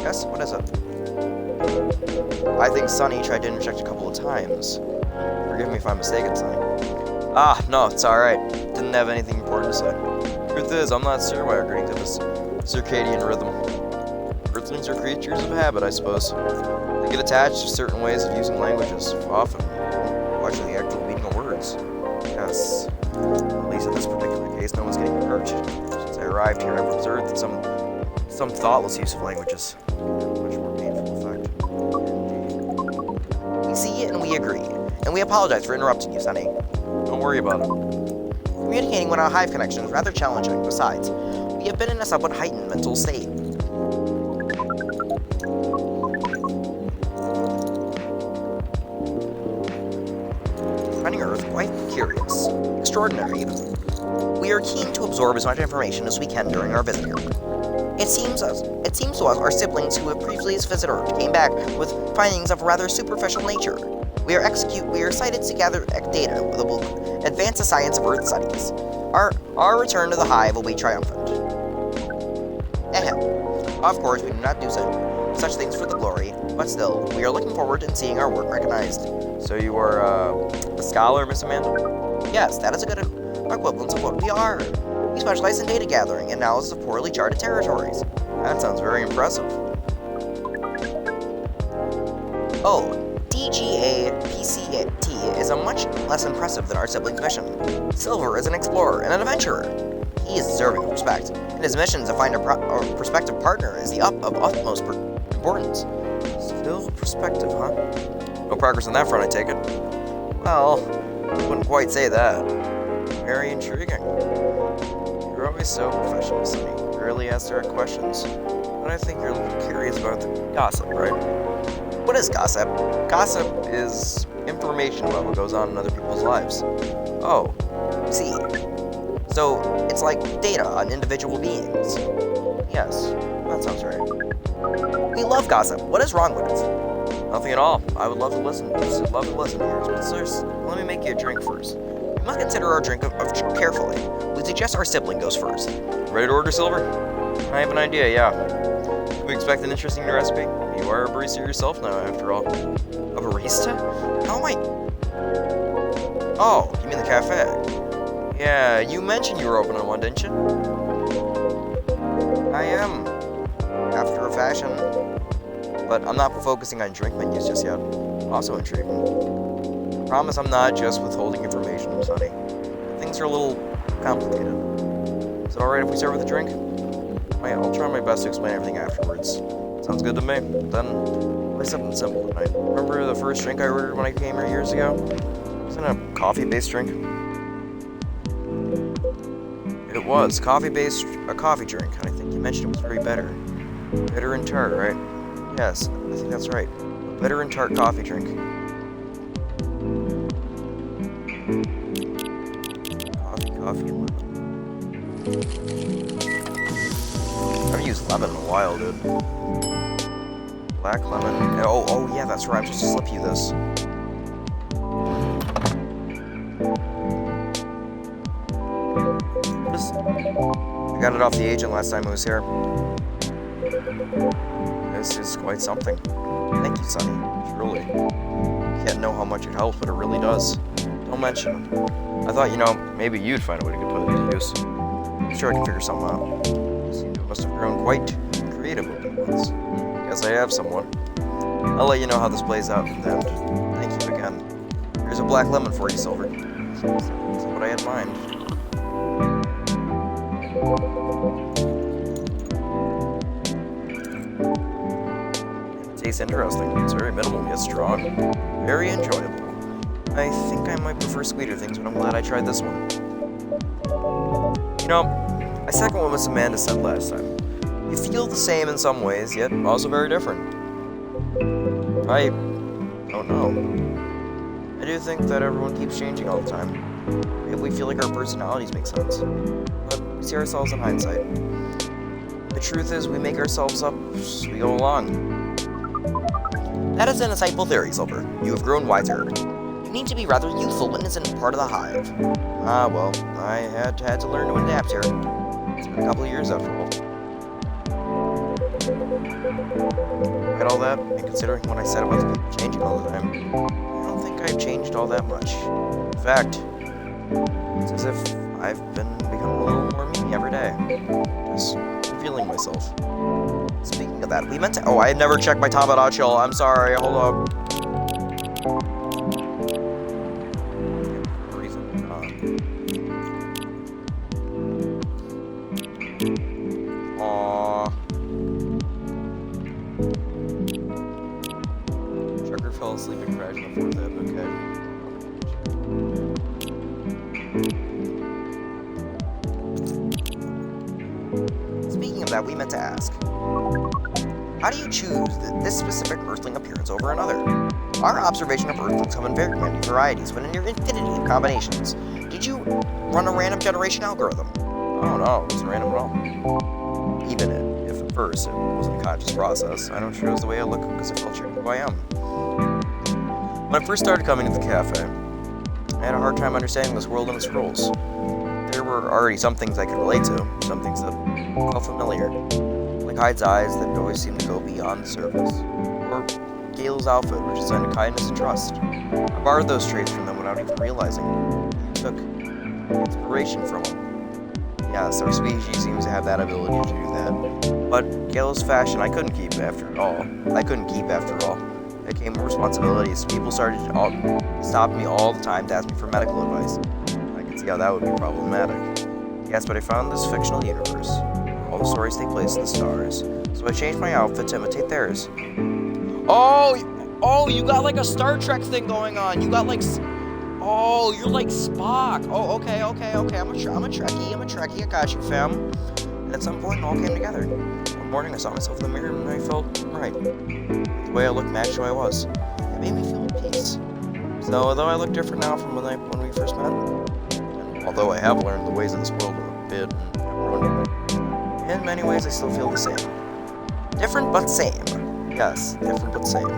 Yes, what is it? I think Sunny tried to interject a couple of times. Forgive me if I'm mistaken, Sunny. Ah, no, it's alright. Didn't have anything important to say. Truth is, I'm not sure why we're getting to this circadian rhythm. Earthlings are creatures of habit, I suppose. They get attached to certain ways of using languages, often watching the actual meaning of words. Yes, at least in this particular case, no one's getting hurt. Since I arrived here, I've observed that some thoughtless use of languages. Much more painful effect. We see and we agree, and we apologize for interrupting you, Sunny. Don't worry about it. Communicating without a hive connection is rather challenging. Besides, we have been in a somewhat heightened mental state. Finding Earth quite curious, extraordinary even. We are keen to absorb as much information as we can during our visit here. It seems to us our siblings who have previously visited Earth came back with findings of a rather superficial nature. We are excited to gather data that will advance the science of Earth studies. Our return to the hive will be triumphant. Of course, we do not do such things for the glory, but still, we are looking forward to seeing our work recognized. So you are, a scholar, Miss Amanda? Yes, that is a good equivalence of what we are. We specialize in data gathering and analysis of poorly charted territories. That sounds very impressive. Oh, DGA-PCT is a much less impressive than our siblings' mission. Silver is an explorer and an adventurer. He is deserving of respect, and his mission to find a prospective partner is of utmost importance. Still perspective, huh? No progress on that front, I take it. Well, I wouldn't quite say that. Very intriguing. You're always so professional, Sunny. You rarely ask direct questions. But I think you're a little curious about the gossip, right? What is gossip? Gossip is information about what goes on in other people's lives. Oh, see. So, it's like data on individual beings. Yes, that sounds right. We love gossip. What is wrong with it? Nothing at all. I would love to listen. Just love to listen to yours. But sirs, let me make you a drink first. We must consider our drink carefully. We suggest our sibling goes first. Ready to order, Silver? I have an idea, yeah. Can we expect an interesting new recipe? You are a barista yourself now, after all. A barista? How am I? Oh, you mean the cafe? Yeah, you mentioned you were opening one, didn't you? I am, after a fashion. But I'm not focusing on drink menus just yet. Also intriguing. I promise I'm not just withholding information, Sunny. Things are a little complicated. Is it alright if we start with a drink? I'll try my best to explain everything afterwards. Sounds good to me. Then, play something simple tonight. Remember the first drink I ordered when I came here years ago? Wasn't it a coffee-based drink? It was. A coffee drink. I think you mentioned it was very bitter and tart, right? Yes, I think that's right. A bitter and tart coffee drink. Coffee and lemon. I haven't used lemon in a while, dude. Black lemon. Oh yeah, that's right. I'm supposed to slip you this. I got it off the agent last time I was here. This is quite something. Thank you, Sunny. Truly. You can't know how much it helps, but it really does. Don't mention it. I thought, maybe you'd find a way to put it to use. I'm sure I can figure something out. You must have grown quite creative with it once. Guess I have someone. I'll let you know how this plays out in the end. Thank you again. Here's a black lemon for you, Silver. That's what I had in mind. It tastes interesting. It's very minimal yet strong. Very enjoyable. I think I might prefer sweeter things, but I'm glad I tried this one. I second what Miss Amanda said last time. You feel the same in some ways, yet also very different. I don't know. I do think that everyone keeps changing all the time. Maybe we feel like our personalities make sense. But we see ourselves in hindsight. The truth is, we make ourselves up as we go along. That is an insightful theory, Silver. You have grown wiser. You need to be rather youthful when isn't part of the hive. Ah, well, I had to learn to adapt here. It's been a couple of years after all. Despite all that, and considering what I said about the people changing all the time, I don't think I've changed all that much. In fact, it's as if I've been becoming a little more me every day. Just revealing myself. Speaking of that, we meant to— oh, I had never checked my Tamagotchi. I'm sorry, hold up. Aww. Trucker fell asleep and crashed in the fourth head, okay. Speaking of that, we meant to ask, how do you choose this specific Earthling appearance over another? Our observation of Earthlings come in very many varieties, but in your infinity of combinations. Did you run a random generation algorithm? Oh no, it wasn't random at all. Even if at first it wasn't a conscious process, I don't choose the way I look because I felt true to who I am. When I first started coming to the cafe, I had a hard time understanding this world and its rules. There were already some things I could relate to, some things that felt familiar, like Hyde's eyes that always seemed to go beyond the surface, or Gale's outfit, which is into kindness and trust. I borrowed those traits from them without even realizing I took inspiration from them. Yes, our species seems to have that ability to do that. But Gale's fashion I couldn't keep after all. It came with responsibilities. People started stopping me all the time to ask me for medical advice. I can see how that would be problematic. Yes, but I found this fictional universe. All the stories take place in the stars. So I changed my outfit to imitate theirs. Oh, you got like a Star Trek thing going on. You got like... oh, you're like Spock. Oh, okay. I'm a Trekkie. I got you, fam. And at some point, it all came together. One morning, I saw myself in the mirror, and I felt right. The way I looked matched who I was. It made me feel at peace. So, although I look different now from when we first met, and although I have learned the ways of this world a bit, and in many ways, I still feel the same. Different but same. Yes, different but same.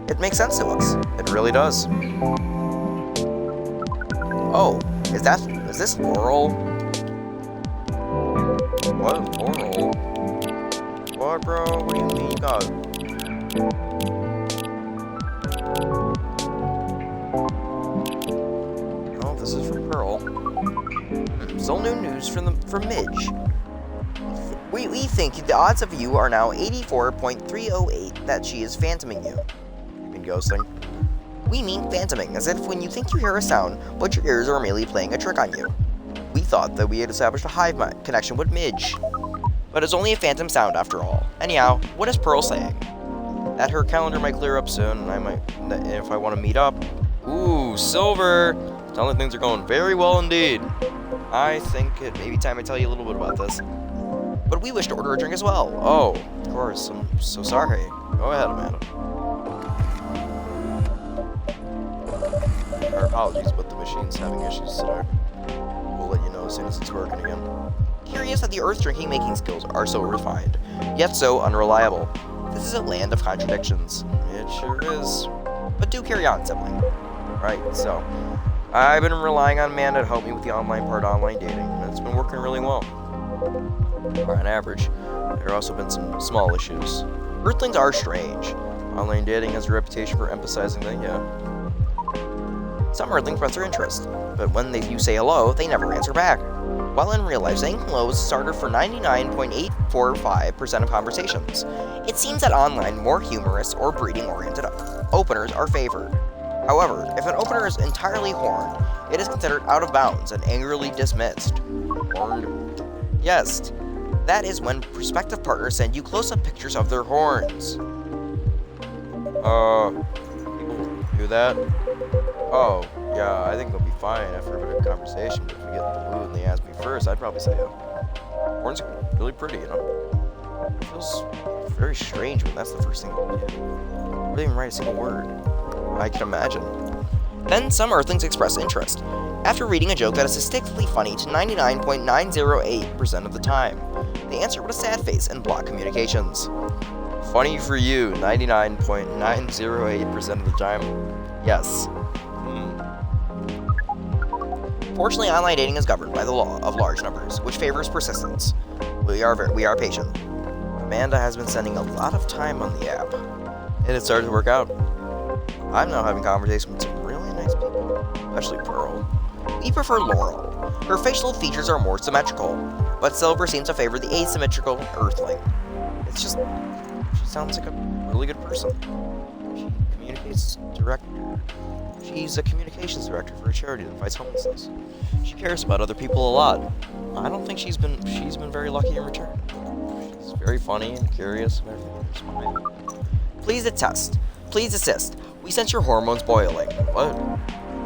It makes sense to us. It really does. Oh, is this Laurel? What, Laurel? What, bro? What do you mean you got? Oh, this is from Pearl. Still new news from Midge. We think the odds of you are now 84.308 that she is phantoming you. You mean ghosting? We mean phantoming, as if when you think you hear a sound, but your ears are merely playing a trick on you. We thought that we had established a hive connection with Midge, but it's only a phantom sound after all. Anyhow, what is Pearl saying? That her calendar might clear up soon, and if I want to meet up. Ooh, Silver! Sounds like things are going very well indeed. I think it may be time I tell you a little bit about this. But we wish to order a drink as well. Oh, of course, I'm so sorry. Go ahead, Amanda. Our apologies, but the machine's having issues today. We'll let you know as soon as it's working again. Curious that the Earth drinking making skills are so refined, yet so unreliable. This is a land of contradictions. It sure is. But do carry on, sibling. Right, so I've been relying on Amanda to help me with the online dating, and it's been working really well. On average, there have also been some small issues. Earthlings are strange. Online dating has a reputation for emphasizing that, yeah. Some Earthlings press their interest, but when you say hello, they never answer back. While in real life, saying hello is a starter for 99.845% of conversations. It seems that online, more humorous or breeding-oriented openers are favored. However, if an opener is entirely horned, it is considered out of bounds and angrily dismissed. Horned? Yes, that is when prospective partners send you close-up pictures of their horns. People do that? Oh, yeah, I think they'll be fine after a bit of conversation, but if we get in the mood and they ask me first, I'd probably say, horns are really pretty, you know? It feels very strange when that's the first thing you do. I didn't even write a single word. I can imagine. Then some Earthlings express interest, after reading a joke that is distinctly funny to 99.908% of the time. They answer with a sad face and block communications. Funny for you, 99.908% of the time? Yes. Fortunately, online dating is governed by the law of large numbers, which favors persistence. We are patient. Amanda has been spending a lot of time on the app, and it started to work out. I'm now having conversations with some really nice people, especially Pearl. We prefer Laurel. Her facial features are more symmetrical, but Silver seems to favor the asymmetrical Earthling. It's just, she sounds like a really good person. She's a communications director for a charity that fights homelessness. She cares about other people a lot. I don't think she's been very lucky in return. She's very funny and curious and everything. Smile. Please attest. Please assist. We sense your hormones boiling. What?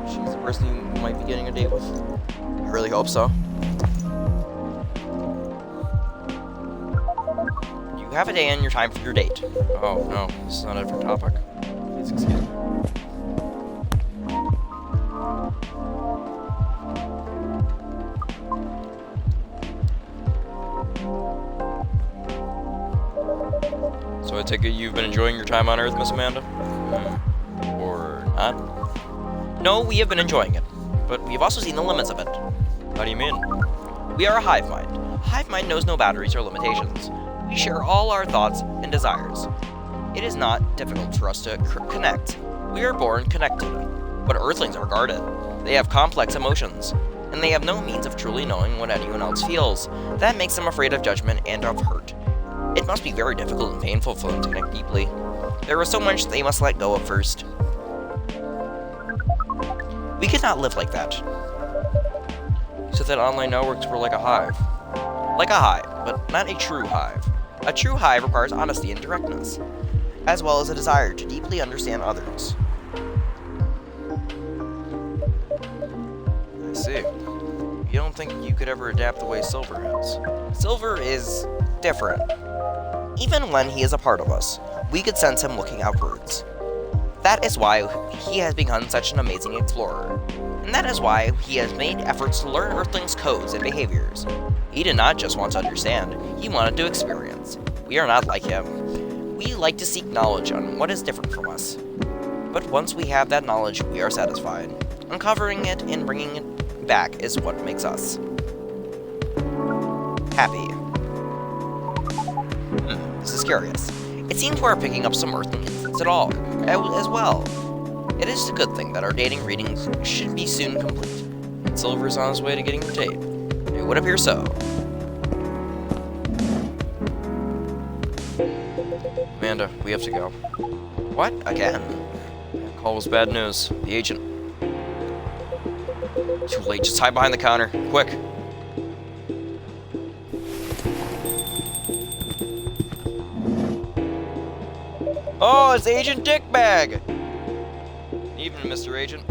She's the person you might be getting a date with. I really hope so. You have a day and your time for your date. Oh no, this is not a different topic. Please excuse me. So I take it you've been enjoying your time on Earth, Miss Amanda? Or not? No, we have been enjoying it, but we have also seen the limits of it. How do you mean? We are a hive mind. A hive mind knows no boundaries or limitations. We share all our thoughts and desires. It is not difficult for us to connect. We are born connected, but Earthlings are guarded. They have complex emotions, and they have no means of truly knowing what anyone else feels. That makes them afraid of judgment and of hurt. It must be very difficult and painful for them to connect deeply. There is so much they must let go of first. We could not live like that. So that online networks were like a hive. Like a hive, but not a true hive. A true hive requires honesty and directness, as well as a desire to deeply understand others. I see. You don't think you could ever adapt the way Silver is? Silver is different. Even when he is a part of us, we could sense him looking outwards. That is why he has become such an amazing explorer. And that is why he has made efforts to learn Earthlings' codes and behaviors. He did not just want to understand, he wanted to experience. We are not like him. We like to seek knowledge on what is different from us. But once we have that knowledge, we are satisfied. Uncovering it and bringing it back is what makes us happy. This is curious. It seems we're picking up some Earthling instincts at all, as well. It is a good thing that our dating readings should be soon complete, and Silver is on his way to getting the tape. It would appear so. Amanda, we have to go. What? Again? That call was bad news. The agent. Too late, just hide behind the counter. Quick. Oh, it's Agent Dickbag! Evening, Mr. Agent.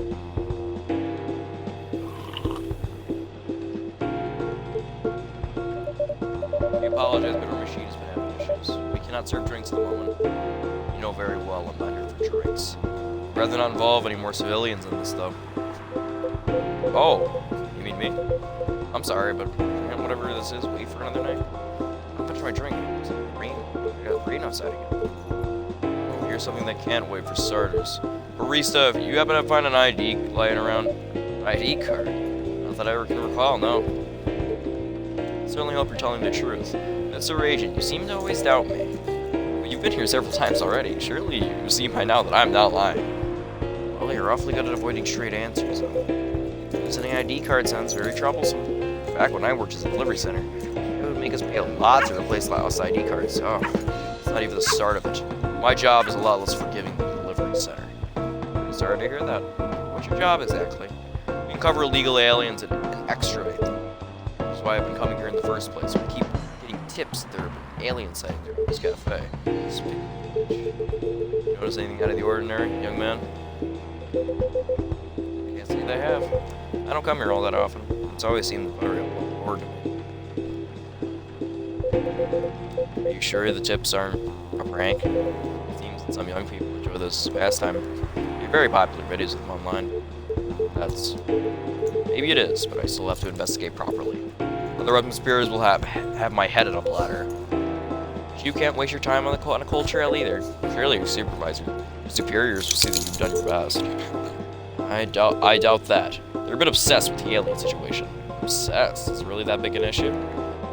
We apologize, but our machine has been having issues. We cannot serve drinks at the moment. You know very well I'm not here for drinks. I'd rather not involve any more civilians in this, though. Oh, you mean me? I'm sorry, but whatever this is, wait for another night. I'll finish my drink. It's rain. I got rain outside again. Here's something that can't wait for starters. Barista, if you happen to find an ID lying around, an ID card? Not that I ever can recall, no. I certainly hope you're telling the truth. Mr. Agent, you seem to always doubt me. But you've been here several times already. Surely you see by now that I'm not lying. Well, you're awfully good at avoiding straight answers. Losing an ID card sounds very troublesome. Back when I worked as a delivery center, it would make us pay a lot to replace lost ID cards. Oh, it's not even the start of it. My job is a lot less forgiving than the delivery center. Sorry to hear that. What's your job exactly? We can cover illegal aliens and extradite them. That's why I've been coming here in the first place. We keep getting tips that there have been alien sightings in this cafe. Speaking of which, notice anything out of the ordinary, young man? Can't say they have. I don't come here all that often. It's always seemed very bored to me. Are you sure the tips aren't a prank? It seems that some young people enjoy this pastime. They're very popular videos of them online. That's... maybe it is, but I still have to investigate properly. Other conspirators will have my head in a platter. You can't waste your time on a cold trail either. Surely your superiors will see that you've done your best. I doubt that. They're a bit obsessed with the alien situation. Obsessed? Is it really that big an issue?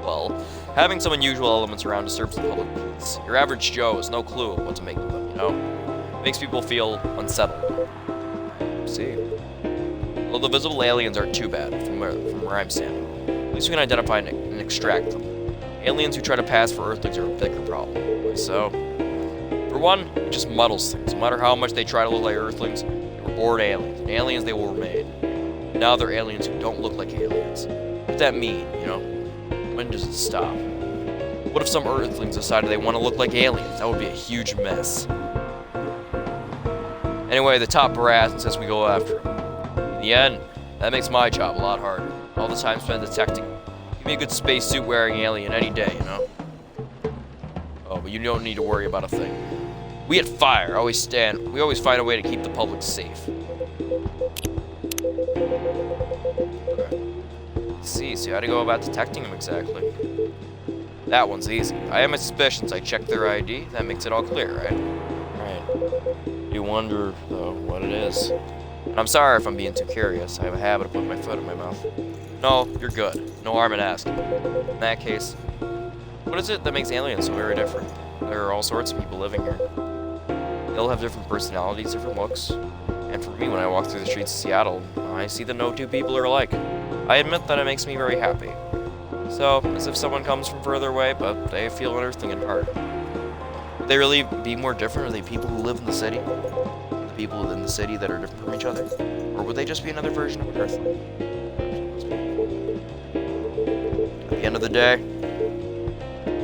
Well, Having some unusual elements around disturbs the public peace. Your average Joe has no clue what to make of them, you know? Makes people feel unsettled. See? Well, the visible aliens aren't too bad from where I'm standing. At least we can identify and extract them. Aliens who try to pass for Earthlings are a bigger problem. Why so? For one, it just muddles things. No matter how much they try to look like Earthlings, they were born aliens. And aliens they will remain. Now they're aliens who don't look like aliens. What does that mean, you know? When does it stop? What if some Earthlings decided they want to look like aliens? That would be a huge mess. Anyway, the top brass insists we go after him. In the end, that makes my job a lot harder. All the time spent detecting. Give me a good spacesuit wearing alien any day, you know? Oh, but you don't need to worry about a thing. We at Fire always find a way to keep the public safe. Okay. Let's see how to go about detecting them exactly. That one's easy. I have my suspicions. I check their ID. That makes it all clear, right? Right. You wonder, though, what it is. And I'm sorry if I'm being too curious. I have a habit of putting my foot in my mouth. No, you're good. No harm in asking. In that case, what is it that makes aliens so very different? There are all sorts of people living here. They all have different personalities, different looks. And for me, when I walk through the streets of Seattle, I see that no two people are alike. I admit that it makes me very happy. So, as if someone comes from further away, but they feel an Earthling at heart. Would they really be more different? Are they people who live in the city? The people in the city that are different from each other? Or would they just be another version of an Earthling? At the end of the day,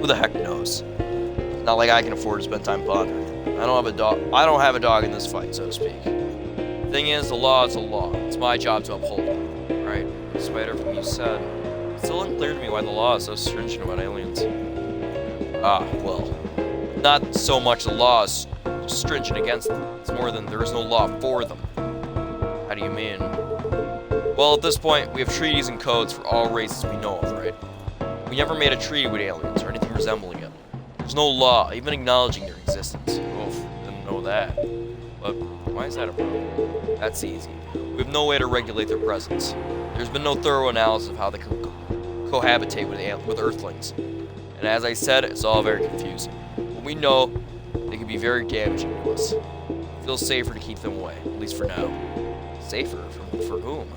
who the heck knows? It's not like I can afford to spend time pondering. I don't have a dog in this fight, so to speak. The thing is, the law is the law. It's my job to uphold it. Right? Despite everything you said, it's still unclear to me why the law is so stringent about aliens. Well, not so much the law is stringent against them. It's more than there is no law for them. How do you mean? Well, at this point, we have treaties and codes for all races we know of, right? We never made a treaty with aliens or anything resembling it. There's no law, even acknowledging their existence. Oof, didn't know that. But why is that a problem? That's easy. We have no way to regulate their presence. There's been no thorough analysis of how they cohabitate with Earthlings. And as I said, it's all very confusing. But we know they can be very damaging to us. It feels safer to keep them away, at least for now. Safer? For whom?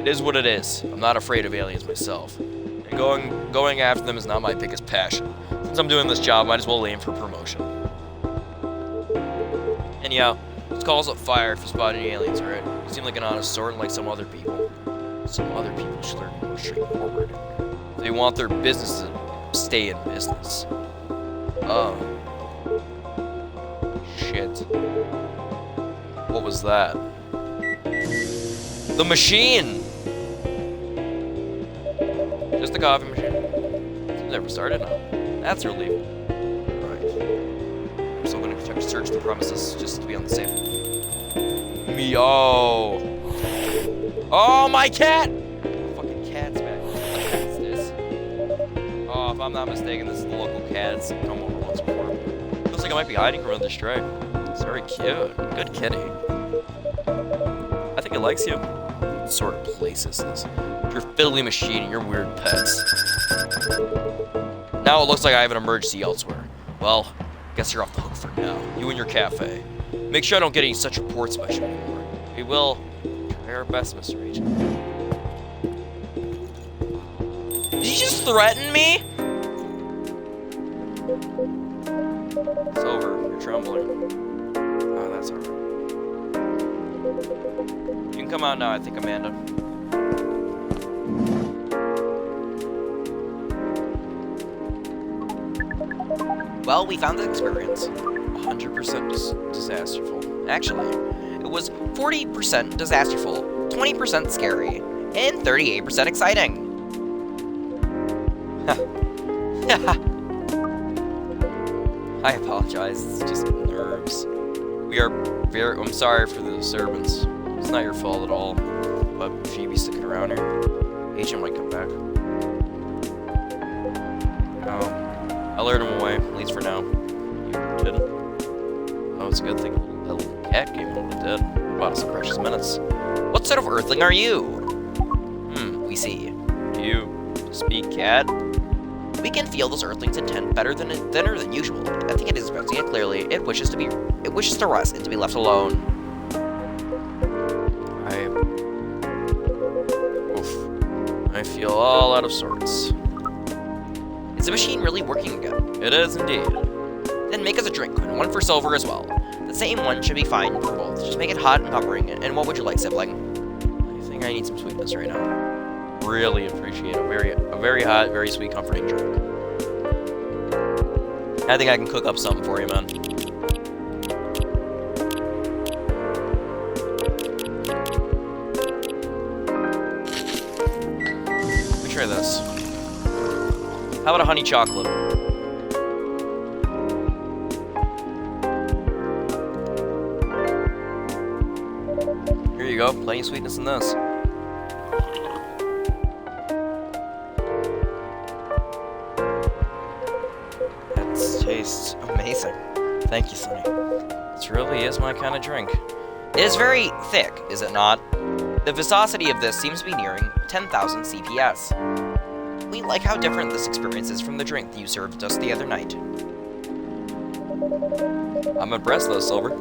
It is what it is. I'm not afraid of aliens myself. And going after them is not my biggest passion. Since I'm doing this job, I might as well aim for promotion. Anyhow, just call us up Fire if you spot any aliens, alright? You seem like an honest sort, like some other people. Some other people should learn more straightforward. They want their business to stay in business. Oh. Shit. What was that? The machine! Just the coffee machine. It's never started now. That's relief. Right. I'm still gonna search the premises just to be on the safe. Meow. Oh, my cat! The fucking cat's back. What cat's this? Oh, if I'm not mistaken, this is the local cat. It's come over once before. Looks like it might be hiding from another stray. It's very cute. Good kitty. I think it likes you. What sort of place is this? Your fiddly machine and your weird pets. Now it looks like I have an emergency elsewhere. Well, guess you're off the hook for now. You and your cafe. Make sure I don't get any such reports by you anymore. We will try our best, Mr. Agent. Did you just threaten me? It's over. You're trembling. Oh, that's alright. You can come out now, I think, Amanda. Well, we found this experience. 100% disasterful. Actually, it was 40% disasterful, 20% scary, and 38% exciting. I apologize, it's just nerves. I'm sorry for the disturbance. It's not your fault at all. But if you be sticking around here, Agent might come back. Oh, I lured him away, at least for now. You didn't? Oh, it's a good thing that little cat gave him what it did. Bought us some precious minutes. What sort of Earthling are you? We see. You speak cat? We can feel this Earthling's intent thinner than usual. I think it is expressing it clearly. It wishes to rest and to be left alone. I feel all out of sorts. Is the machine really working again? It is indeed. Then make us a drink, and one for Silver as well. The same one should be fine for both. Just make it hot and bubbling. And what would you like, sibling? I think I need some sweetness right now. Really appreciate a very hot, very sweet, comforting drink. I think I can cook up something for you, man. Let me try this. How about a honey chocolate? Here you go, plenty of sweetness in this. Tastes amazing. Thank you, Sonny. This really is my kind of drink. It is very thick, is it not? The viscosity of this seems to be nearing 10,000 CPS. We like how different this experience is from the drink that you served us the other night. I'm impressed though, Silver.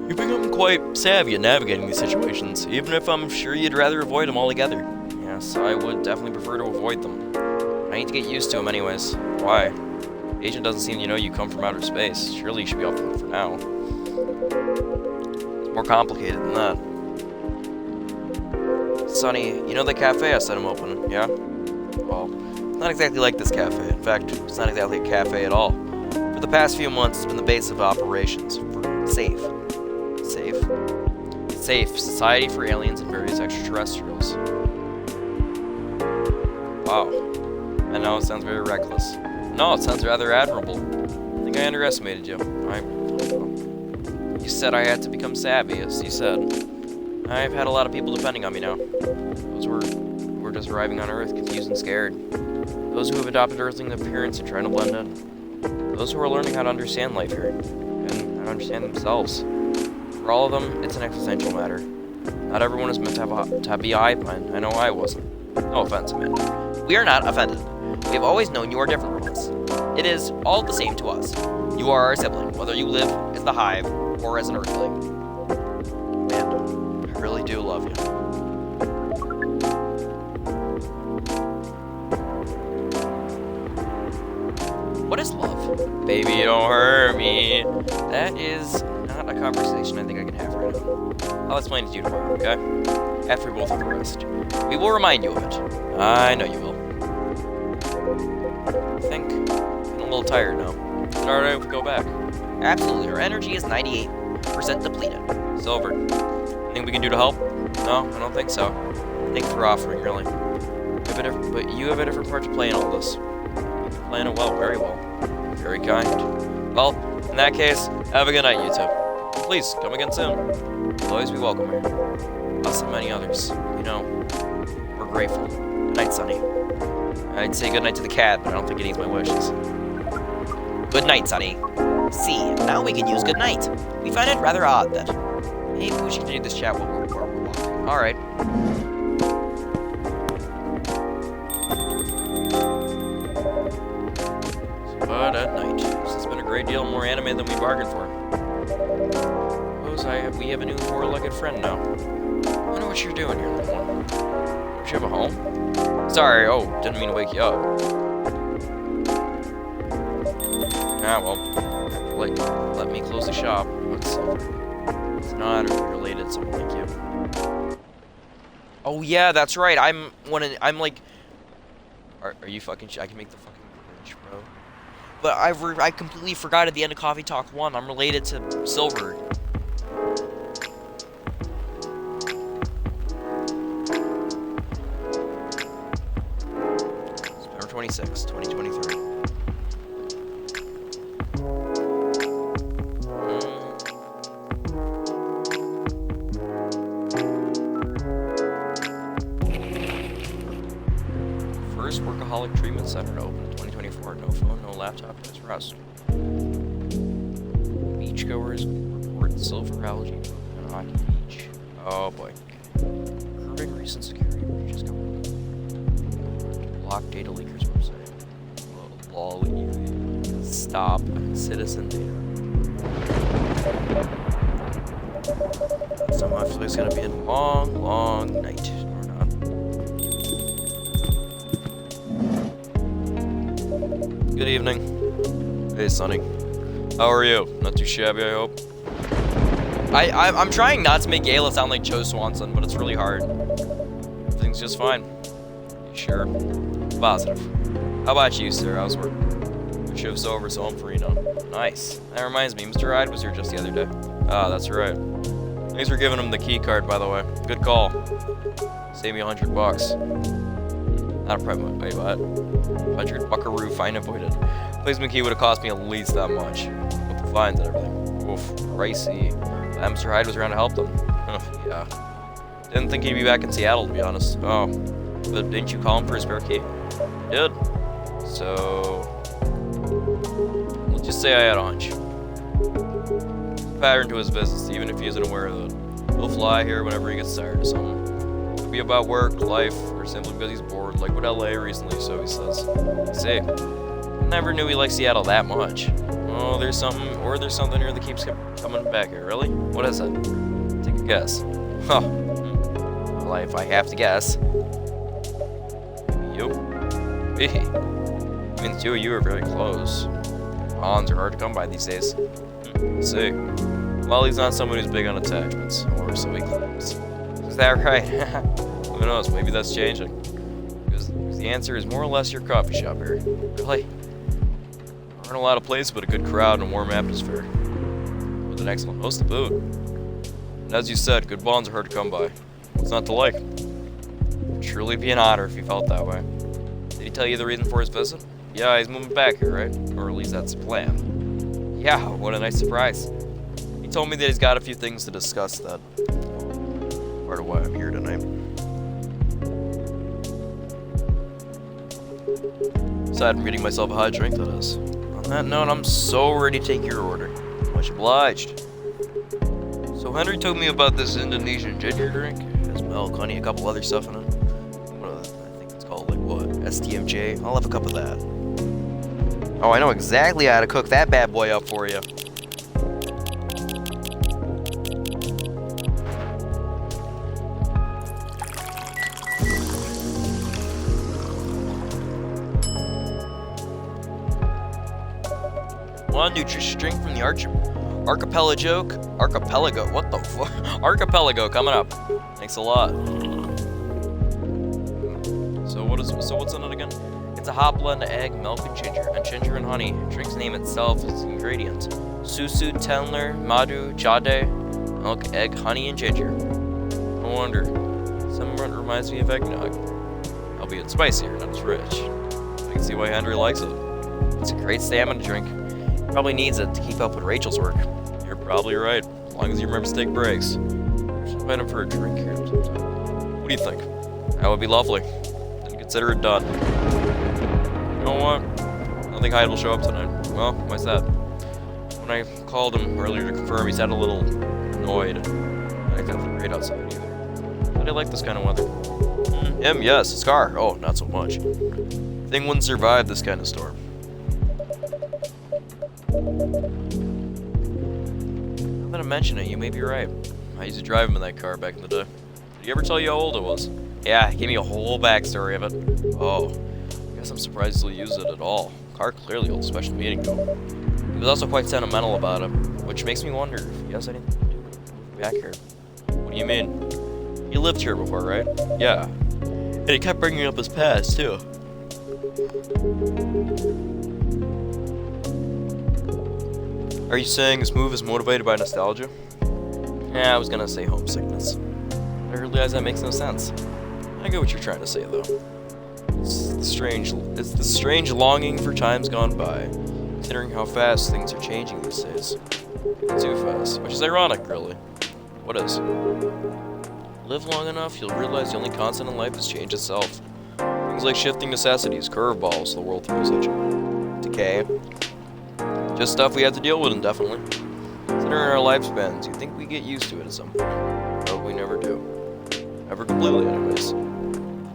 You've become quite savvy at navigating these situations, even if I'm sure you'd rather avoid them altogether. Yes, I would definitely prefer to avoid them. I need to get used to them anyways. Why? Agent doesn't seem to know you come from outer space. Surely you should be off the hook for now. It's more complicated than that. Sonny, you know the cafe I said I'm opening, yeah? Well, it's not exactly like this cafe. In fact, it's not exactly a cafe at all. For the past few months, it's been the base of operations for SAFE. SAFE, Society for Aliens and Various Extraterrestrials. Wow. I know it sounds very reckless. No, it sounds rather admirable. I think I underestimated you. You said I had to become savvy, as you said. I've had a lot of people depending on me now. Those who were just arriving on Earth, confused and scared. Those who have adopted Earthling appearance and trying to blend in. Those who are learning how to understand life here, and how to understand themselves. For all of them, it's an existential matter. Not everyone is meant to be a hive mind. I know I wasn't. No offense, Amanda. We are not offended. We have always known you are different from us. It is all the same to us. You are our sibling, whether you live as the Hive or as an Earthling. Amanda, I really do love you. What is love? Baby, don't hurt me. That is not a conversation I think I can have right now. I'll explain it to you tomorrow, okay? After we both have a rest. We will remind you of it. I know you will. I think I'm a little tired now. Is it alright if we go back? Absolutely. Our energy is 98% depleted. Silver, anything we can do to help? No, I don't think so. Thanks for offering, really. But you have a different part to play in all this. You're playing it well, very well. Very kind. Well, in that case, have a good night, you two. Please, come again soon. You'll always be welcome here. Us and many others. You know, we're grateful. Good night, Sonny. I'd say good night to the cat, but I don't think it needs my wishes. Good night, Sonny. See, now we can use good night. We find it rather odd that... Maybe we should continue this chat while we're walking. Alright. But at night. This has been a great deal more anime than we bargained for. Suppose we have a new four-legged friend now. I wonder what you're doing here, little one. Don't you have a home? Sorry, didn't mean to wake you up. Ah, well, let me close the shop. It's not related to someone like you. Oh yeah, that's right. I'm like... Are you fucking I can make the fucking bridge, bro. But I completely forgot at the end of Coffee Talk 1, I'm related to Silver. September 26, 2023. First Workaholic Treatment Center to open in 2024. No phone, no laptop, just rest. Beachgoers report silver algae on Hockey Beach. Oh boy. Curbing recent security breaches. Block data leakers website. Stop. Citizen data. So I feel like it's gonna be a long, long night. Or not. Good evening. Hey, Sonny. How are you? Not too shabby, I hope. I'm trying not to make Gayla sound like Joe Swanson, but it's really hard. Everything's just fine. You sure? Positive. How about you, sir? How's work? Your shift's over, so I'm free now. Nice. That reminds me, Mr. Hyde was here just the other day. Ah, that's right. Thanks for giving him the key card, by the way. Good call. Save me $100. Not a problem. Wait, what? 100 buckaroo fine avoided. Placement key would have cost me at least that much. With the fines and everything. Oof, pricey. Mr. Hyde was around to help them. Yeah. Didn't think he'd be back in Seattle, to be honest. Oh. But didn't you call him for a spare key? Did. So... let's just say I had a hunch. Pattern to his visits, even if he isn't aware of it. He'll fly here whenever he gets tired of something. Could be about work, life, or simply because he's bored, like with LA recently, so he says. See, never knew he liked Seattle that much. Oh, there's something here that keeps coming back here. Really? What is it? Take a guess. Huh. Well, if I have to guess. You? Hey. I mean, the two of you are very close. Bonds are hard to come by these days. See. Well, he's not someone who's big on attachments, or so he claims. Is that right? Who knows? Maybe that's changing. Because the answer is more or less your coffee shop here. Really? There aren't a lot of places, but a good crowd and a warm atmosphere. With an excellent host to boot. And as you said, good bonds are hard to come by. What's not to like? It'd truly be an honor if he felt that way. Did he tell you the reason for his visit? Yeah, he's moving back here, right? Or at least that's the plan. Yeah, what a nice surprise. He told me that he's got a few things to discuss that. Part of why I'm here tonight. Aside from getting myself a hot drink, that is. On that note, I'm so ready to take your order. Much obliged. So Henry told me about this Indonesian ginger drink. It has milk, honey, a couple other stuff in it. I think it's called, like, what? STMJ? I'll have a cup of that. Oh, I know exactly how to cook that bad boy up for you. One nutritious drink from the Archipelago. What the fuck? Archipelago coming up. Thanks a lot. So what's in it again? It's a hot blend of egg, milk, and ginger and honey. The drink's name itself is the ingredient. Susu, tenler, madu, jade, milk, egg, honey, and ginger. No wonder. Somewhat reminds me of eggnog. Albeit spicier, not as rich. I can see why Henry likes it. It's a great stamina drink. Probably needs it to keep up with Rachel's work. You're probably right, as long as you remember to take breaks. I should invite him for a drink here sometime. What do you think? That would be lovely. Then consider it done. You know what? I don't think Hyde will show up tonight. Well, why's that? When I called him earlier to confirm, he sounded a little annoyed. I didn't feel great outside either. But I like this kind of weather. Him, yes. Scar, oh, not so much. Thing wouldn't survive this kind of storm. Now that I mention it, you may be right. I used to drive him in that car back in the day. Did he ever tell you how old it was? Yeah, he gave me a whole backstory of it. Oh, I guess I'm surprised he'll use it at all. Car clearly holds a special meaning to him. He was also quite sentimental about it, which makes me wonder if he has anything to do with moving back here. What do you mean? He lived here before, right? Yeah. And he kept bringing up his past, too. Are you saying this move is motivated by nostalgia? Yeah, I was gonna say homesickness. I realize that makes no sense. I get what you're trying to say, though. It's the strange longing for times gone by, considering how fast things are changing these days. Too fast, which is ironic, really. What is? Live long enough, you'll realize the only constant in life is change itself. Things like shifting necessities, curveballs the world throws at you. Decay. Just stuff we have to deal with indefinitely. Considering our lifespans, you'd think we get used to it at some point. But we never do. Never completely, anyways.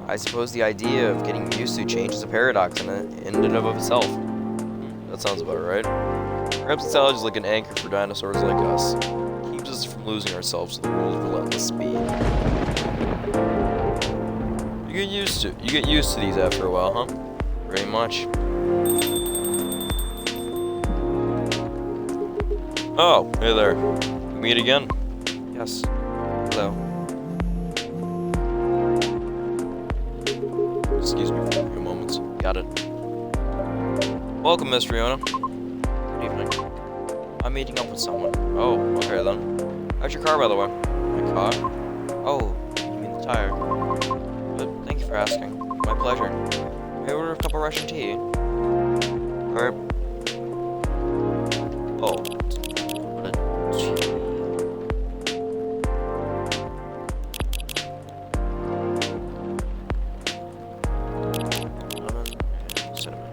I suppose the idea of getting used to change is a paradox in and of itself. That sounds about right. Perhaps its allergy is like an anchor for dinosaurs like us. It keeps us from losing ourselves to the world's relentless speed. You get used to these after a while, huh? Very much. Oh, hey there. We meet again? Yes. Hello. Excuse me for a few moments. Got it. Welcome, Miss Riona. Good evening. I'm meeting up with someone. Oh, okay then. How's your car, by the way? My car? Oh, you mean the tire? But thank you for asking. My pleasure. May I order a cup of Russian tea? Or... Oh. What a tea. Lemon and cinnamon.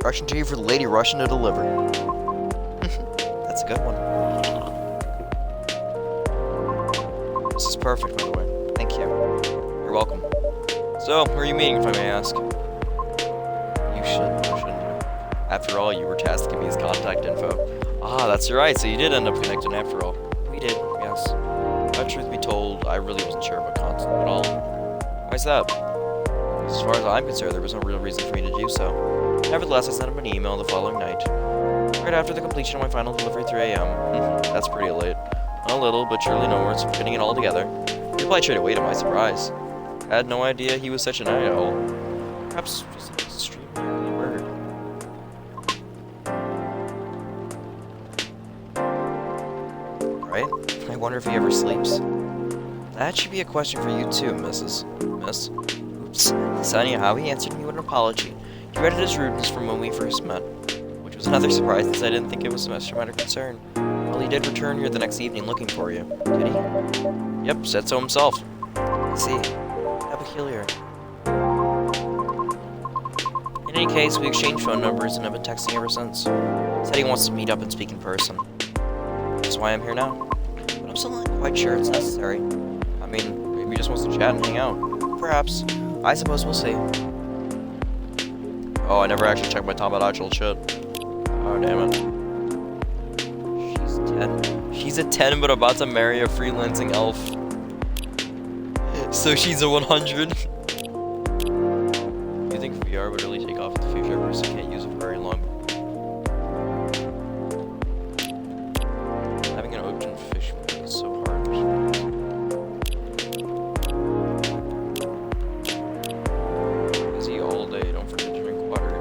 Russian tea for the Lady Russian to deliver. That's a good one. This is perfect, by the way. Thank you. You're welcome. So, who are you meeting, if I may ask? You shouldn't you? After all, you were tasked to give me his contact info. Ah, that's right, so you did end up connecting after all. We did, yes. But truth be told, I really wasn't sure about contact at all. Why's that? As far as I'm concerned, there was no real reason for me to do so. Nevertheless, I sent him an email the following night, right after the completion of my final delivery at 3 a.m. That's pretty late. A little, but surely no words for putting it all together. He replied straight away to my surprise. I had no idea he was such a night owl. Perhaps just an extremely early bird. Right? I wonder if he ever sleeps. That should be a question for you too, Miss. Oops. So anyhow, he answered me with an apology. He regretted his rudeness from when we first met, which was another surprise since I didn't think it was so much a matter of concern. Well, he did return here the next evening looking for you. Did he? Yep, said so himself. I see. How peculiar. In any case, we exchanged phone numbers and have been texting ever since. Said he wants to meet up and speak in person. That's why I'm here now. But I'm still not quite sure it's necessary. I mean, maybe he just wants to chat and hang out. Perhaps. I suppose we'll see. Oh, I never actually checked my Tamagotchi shit. Oh, damn it. She's 10. She's a 10, but about to marry a freelancing elf. So she's a 100. Do you think VR would really take off in the future? Or can't use it for very long? Having an ocean fish is so hard. Busy all day. Don't forget to drink water.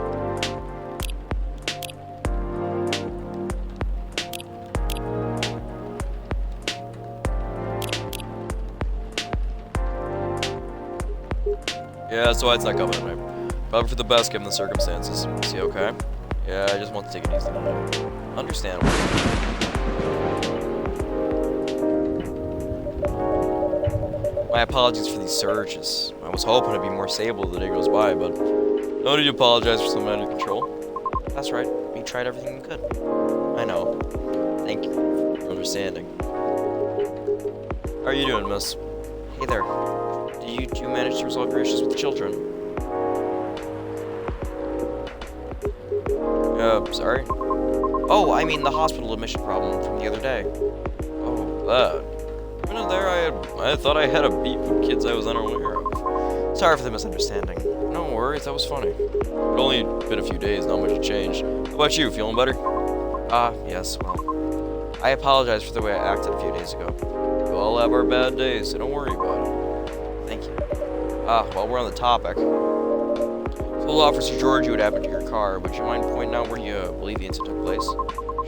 Yeah, that's why it's not coming tonight. Probably for the best given the circumstances. Is he okay? Yeah, I just want to take it easy tonight. Understandable. My apologies for these surges. I was hoping to be more stable as the day goes by, but no need to apologize for something out of control. That's right. We tried everything we could. I know. Thank you for your understanding. How are you doing, miss? Hey there. Did you manage to resolve your issues with the children? Sorry? Oh, I mean the hospital admission problem from the other day. Oh, that. When I was there, I thought I had a beat with kids I was unaware of. Sorry for the misunderstanding. No worries, that was funny. It only been a few days, not much had changed. How about you, feeling better? Yes, well. I apologize for the way I acted a few days ago. We all have our bad days, so don't worry about it. Thank you. While we're on the topic, Full Officer George, what happened to your car? Would you mind pointing out where you believe the incident took place?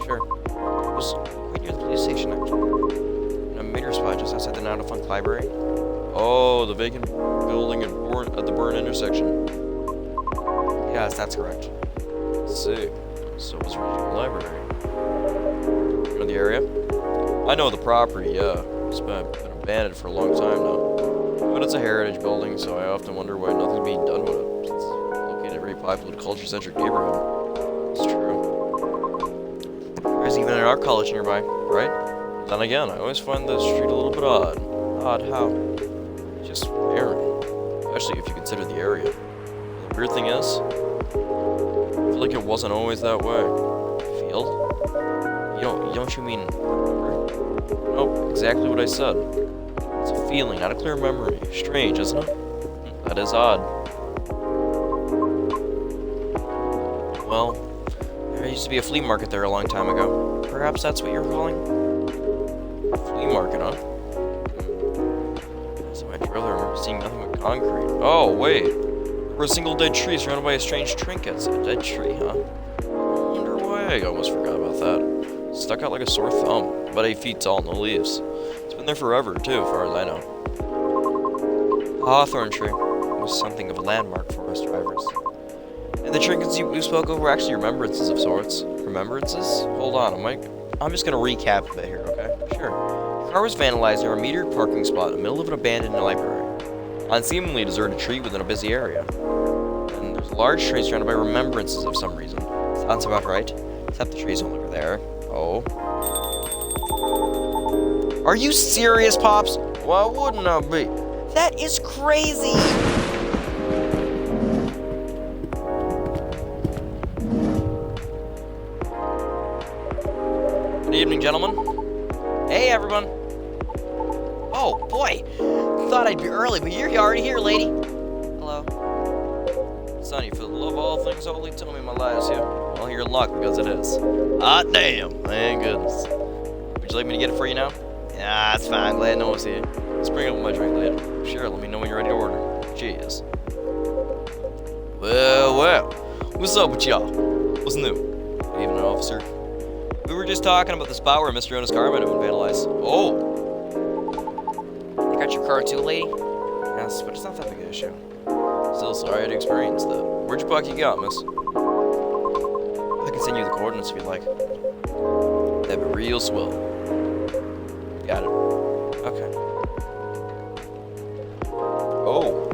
Sure. It was quite near the police station, actually. In a meter spot just outside the Now Defunct Library. Oh, the vacant building at the Burn intersection. Yes, that's correct. Let's see. So it was Regional Library. You know the area? I know the property, yeah. It's been abandoned for a long time now. But it's a heritage building, so I often wonder why nothing's being done with it. It's located in a very popular culture-centric neighborhood. It's true. Where's even an art college nearby, right? Then again, I always find this street a little bit odd. Odd how? Just barren. Especially if you consider the area. The weird thing is, I feel like it wasn't always that way. Field? Don't you mean... Nope, exactly what I said. It's a feeling, not a clear memory. Strange, isn't it? That is odd. Well, there used to be a flea market there a long time ago. Perhaps that's what you're calling? Flea market, huh? So I really remember seeing nothing but concrete. Oh, wait. There were a single dead tree surrounded by strange trinkets. A dead tree, huh? I wonder why. I almost forgot about that. Stuck out like a sore thumb. About 8 feet tall, no leaves. It's been there forever, too, as far as I know. The hawthorn tree was something of a landmark for us drivers. And the trinkets we spoke of were actually remembrances of sorts. Remembrances? Hold on, I'm just gonna recap a bit here, okay? Sure. The car was vandalized near a metered parking spot in the middle of an abandoned library. On a seemingly deserted tree within a busy area. And there's a large tree surrounded by remembrances of some reason. Sounds about right. Except the tree's no longer there. Oh. Are you serious, Pops? Why wouldn't I be? That is crazy! Good evening, gentlemen. Hey, everyone. Oh, boy. Thought I'd be early, but you're already here, lady. Hello. Sonny, for the love of all things holy, tell me my lies here. Well, you're in luck, because it is. Ah, damn. Thank goodness. Would you like me to get it for you now? Yeah, it's fine. Glad no one's here. Let's bring up my drink later. Sure, let me know when you're ready to order. Cheers. Well. What's up with y'all? What's new? Good evening, officer. We were just talking about the spot where Mr. Yona's car might have been vandalized. Oh! I got your car too, lady? Yes, but it's not that big an issue. Still sorry to experience that. Where'd you park you got, miss? I can send you the coordinates if you'd like. That'd be real swell. Got it. Okay. Oh.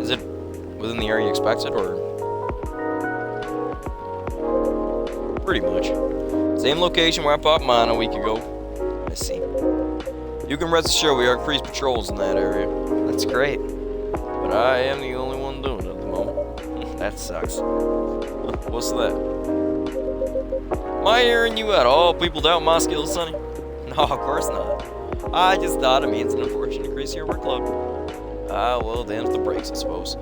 Is it within the area you expected, or? Pretty much. Same location where I parked mine a week ago. I see. You can rest assured we are increased patrols in that area. That's great. But I am the only one doing it at the moment. That sucks. What's that? Am I hearing you at all? People doubt my skills, Sonny? No, of course not. I just thought it means an unfortunate increase in your workload. Ah, well, damn the brakes, I suppose.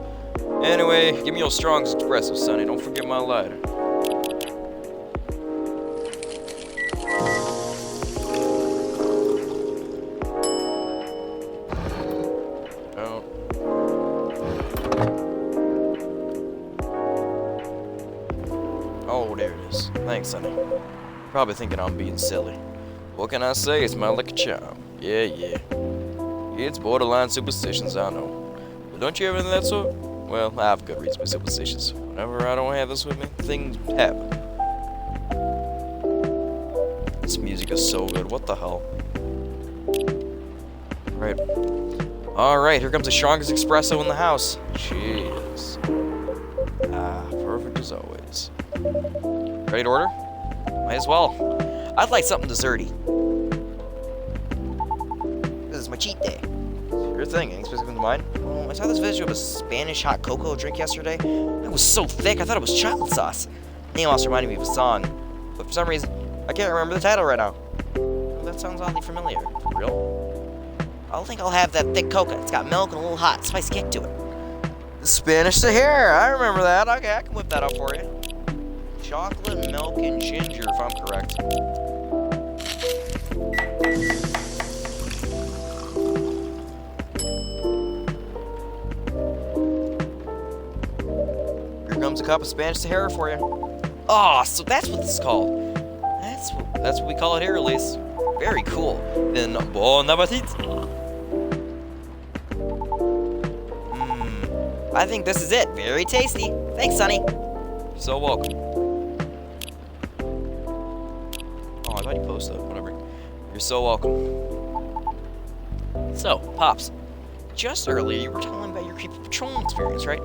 Anyway, give me your Strong's Espresso, Sonny. Don't forget my lighter. Oh, there it is. Thanks, Sonny. Probably thinking I'm being silly. What can I say? It's my lucky charm. Yeah. It's borderline superstitions, I know. But don't you have anything of that sort? Well, I have good reasons to be superstitious. Whenever I don't have this with me, things happen. This music is so good. What the hell? Right. Alright, here comes the strongest espresso in the house. Cheers. Ah, perfect as always. Ready to order? Might as well. I'd like something desserty. This is my cheat day. Your thing, anything specific to mine? Well, I saw this video of a Spanish hot cocoa drink yesterday. It was so thick, I thought it was chocolate sauce. The name also reminded me of a song. But for some reason, I can't remember the title right now. Well, that sounds oddly familiar. For real? I think I'll have that thick cocoa. It's got milk and a little hot, spicy kick to it. The Spanish Sahara, I remember that. Okay, I can whip that up for you. Chocolate, milk, and ginger, if I'm correct. Here comes a cup of Spanish Sahara for you. Oh, so that's what this is called. That's what we call it here, at least. Very cool. Then bon appetit. I think this is it. Very tasty. Thanks, Sonny. You're so welcome. Oh, I thought you posted. Whatever. You're so welcome. So, Pops, just earlier you were telling about your creepy patrolling experience, right?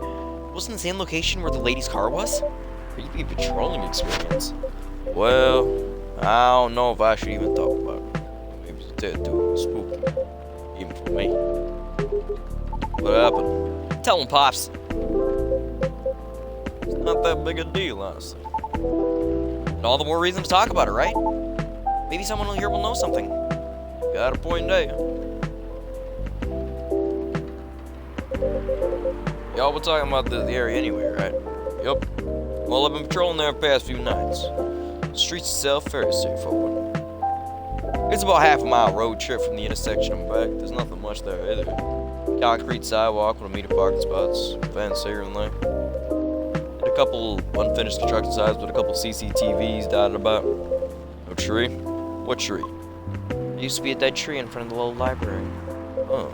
Wasn't the same location where the lady's car was? Creepy patrolling experience. Well, I don't know if I should even talk about it. Maybe it's a tad too spooky, even for me. What happened? Tell him, Pops. It's not that big a deal, honestly. And all the more reason to talk about it, right? Maybe someone here will know something. Got a point there. Y'all were talking about the area anyway, right? Yup. Well, I've been patrolling there the past few nights. The streets itself very straightforward. It's about half a mile road trip from the intersection and back. There's nothing much there either. Concrete sidewalk with a meter parking spots, fence here and there. And a couple unfinished construction sites with a couple CCTVs dotted about. No tree? What tree? There used to be a dead tree in front of the little library. Oh.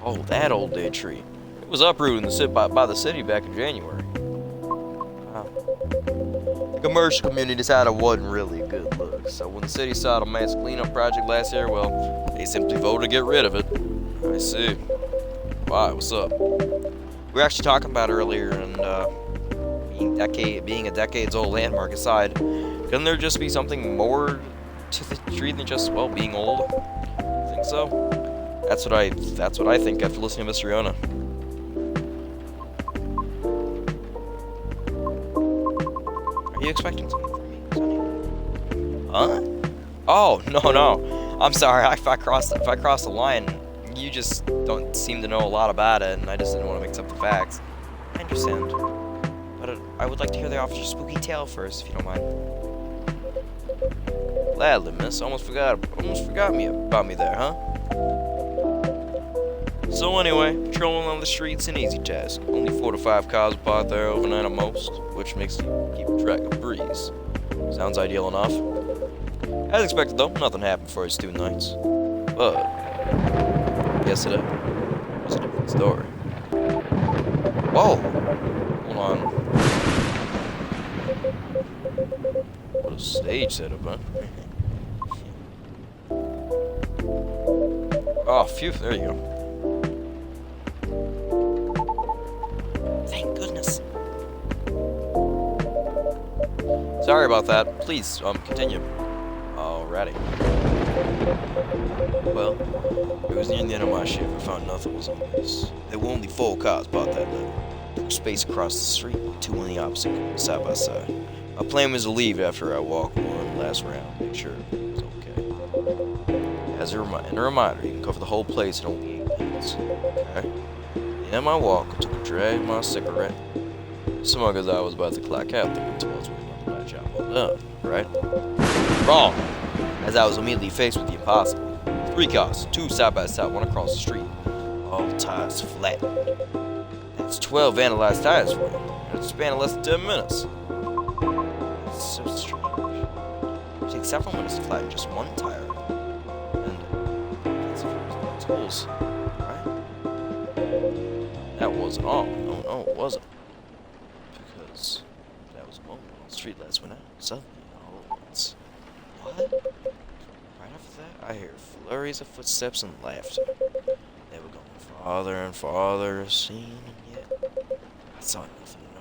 Oh, that old dead tree. It was uprooted by the city back in January. Wow. The commercial community decided it wasn't really a good look, so when the city saw the mass cleanup project last year, well, they simply voted to get rid of it. I see. Why? What's up? We were actually talking about it earlier, and being a decades-old landmark aside, couldn't there just be something more to the tree than just, well, being old? I think so. That's what I think after listening to Mr. Yona. Are you expecting something from me, Sonny? Huh? Oh, no. I'm sorry. If I cross the line, you just don't seem to know a lot about it, and I just didn't want to mix up the facts. I understand. But I would like to hear the officer's spooky tale first, if you don't mind. Gladly, miss. Almost forgot about me there, huh? So anyway, patrolling on the streets an easy task. Only 4 to 5 cars parked there overnight at most, which makes you keep track of breeze. Sounds ideal enough. As expected though, nothing happened for his 2 nights. But yesterday was a different story. Whoa! Hold on. What a stage setup, huh? Oh, phew, there you go. Thank goodness. Sorry about that. Please, continue. Alrighty. Well, it was near the end of my shift. I found nothing was amiss. There were only 4 cars parked that night. 2 space across the street, 2 on the opposite corner, side by side. My plan was to leave after I walked one last round, make sure it was okay. As a reminder, you can cover the whole place in only 8 minutes. Okay? In my walk, I took a drag of my cigarette. Smug as I was about to clock out, thinking towards where my black job was up, right? Wrong! As I was immediately faced with the impossible. 3 cars, 2 side by side, 1 across the street. All tires flattened. That's 12 vandalized tires for you. In a span of less than 10 minutes. It's so strange. It takes several minutes to flatten just 1 tire. And that's for tools, right? That wasn't all. No, it wasn't. Because that was a moment when the street lights went out. Suddenly, all at once. What? Right after that, I hear flurries of footsteps and laughter. They were going farther and farther, seen, and yet I saw nothing at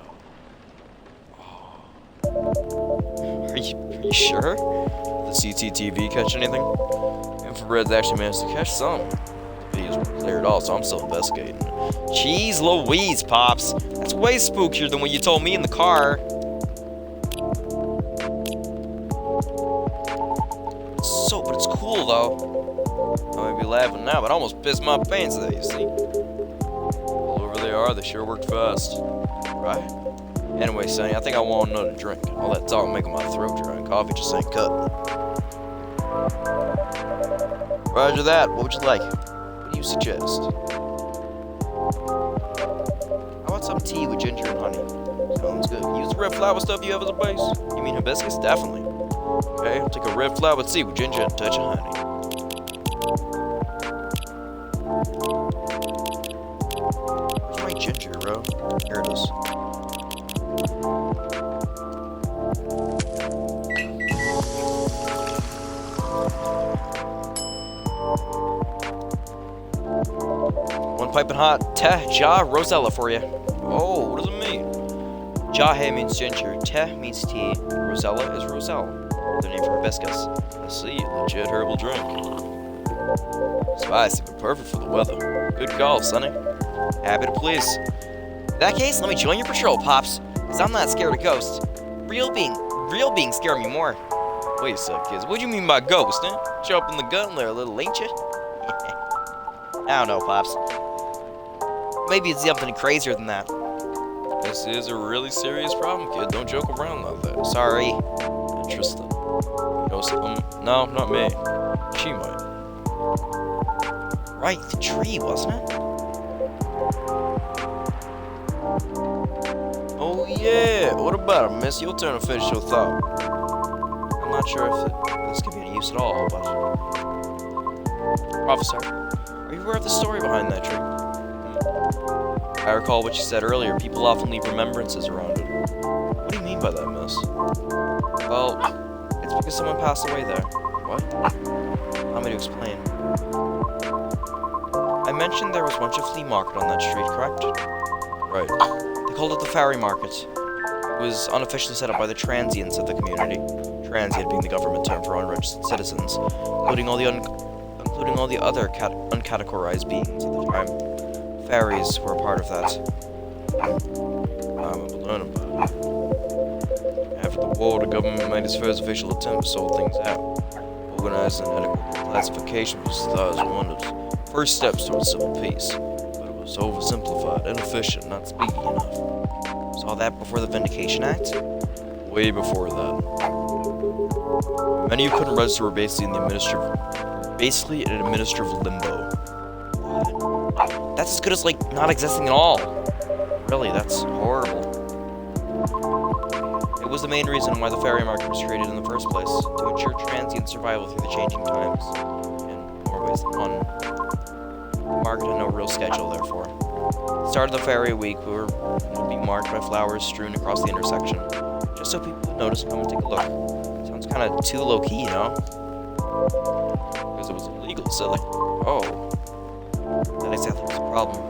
all. Oh. Are you sure? Did the CCTV catch anything? Infrared's actually managed to catch some. The videos weren't clear at all, so I'm still investigating. Jeez Louise, Pops. That's way spookier than what you told me in the car. But it's cool though. I might be laughing now, but I almost pissed my pants there, you see. Well, whoever they are, they sure worked fast. Right? Anyway, Sonny, I think I want another drink. All that talk making my throat dry, and coffee just ain't cutting. Roger that. What would you like? What do you suggest? How about some tea with ginger and honey? Sounds good. Use the red flower stuff you have as a base? You mean hibiscus? Definitely. Okay, I'll take a red flower tea with ginger and a touch of honey. Where's my ginger, bro? Here it is. One piping hot teh, ja, Rosella for you. Oh, what does it mean? Ja means ginger, teh means tea, Rosella is Roselle. their name for hibiscus. I see, legit herbal drink. Spicy, but perfect for the weather. Good call, Sonny. Happy to please. In that case, let me join your patrol, Pops, because I'm not scared of ghosts. Real beings scare me more. Wait a sec, kids. What do you mean by ghost, eh? Jumping the gun there a little, ain't you? I don't know, Pops. Maybe it's something crazier than that. This is a really serious problem, kid. Don't joke around like that. Sorry. Interesting. No, not me. She might. Right, the tree, wasn't it? Oh yeah, what about it, miss? Your turn to finish your thought. I'm not sure if this could be any use at all, but... Officer, are you aware of the story behind that tree? I recall what you said earlier. People often leave remembrances around it. What do you mean by that, miss? Well, it's because someone passed away there. What? Allow me to explain. I mentioned there was once a flea market on that street, correct? Right. They called it the Fairy Market. It was unofficially set up by the transients of the community. Transient being the government term for unregistered citizens, including all the other uncategorized beings at the time. Fairies were a part of that. I'm able to learn about it. After the war, the government made its first official attempt to sort things out. Organizing an adequate classification was thus one of the first steps towards civil peace. But it was oversimplified, inefficient, not speedy enough. Saw that before the Vindication Act? Way before that. Many who couldn't register were basically in administrative limbo. That's as good as, like, not existing at all. Really, that's horrible. It was the main reason why the Fairy Market was created in the first place, to ensure transient survival through the changing times. In more ways than one. The market had no real schedule, therefore. At the start of the Fairy Week, would be marked by flowers strewn across the intersection, just so people would notice and come and take a look. Sounds kind of too low-key, you know? Because it was illegal, silly. Oh. That exactly was the problem.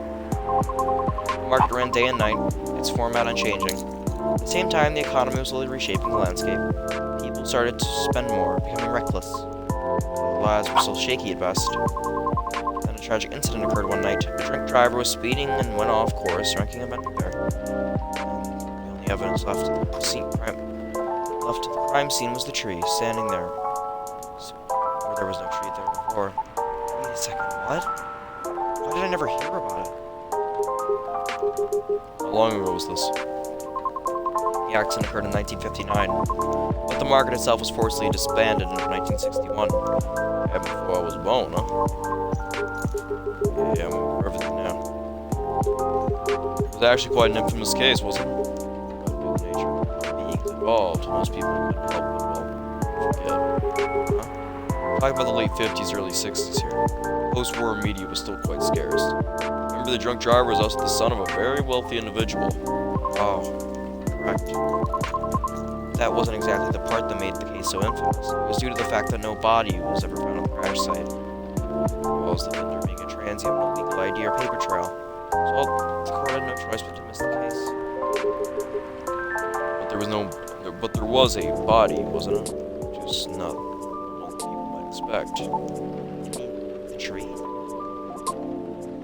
The market ran day and night, its format unchanging. At the same time, the economy was slowly reshaping the landscape. People started to spend more, becoming reckless. Their lives were still shaky at best. Then a tragic incident occurred one night. A drunk driver was speeding and went off course, striking a vendor there. The only evidence left of the crime scene was the tree, standing there. Where there was no tree there before. Wait a second, what? Why did I never hear about it? How long ago was this? The accident occurred in 1959, but the market itself was forcibly disbanded in 1961. Yeah, before I was born, huh? Yeah, I remember everything now. It was actually quite an infamous case, wasn't it? But the nature of beings involved, most people couldn't help but, forget. Huh? Talking about the late 50s, early 60s here. Post-war media was still quite scarce. Remember, the drunk driver was also the son of a very wealthy individual. Oh, correct. That wasn't exactly the part that made the case so infamous. It was due to the fact that no body was ever found on the crash site. Well as the vendor being a transient, no legal ID or paper trail. So the court had no choice but to miss the case. But there was a body, wasn't it? Just not what people might expect. The tree?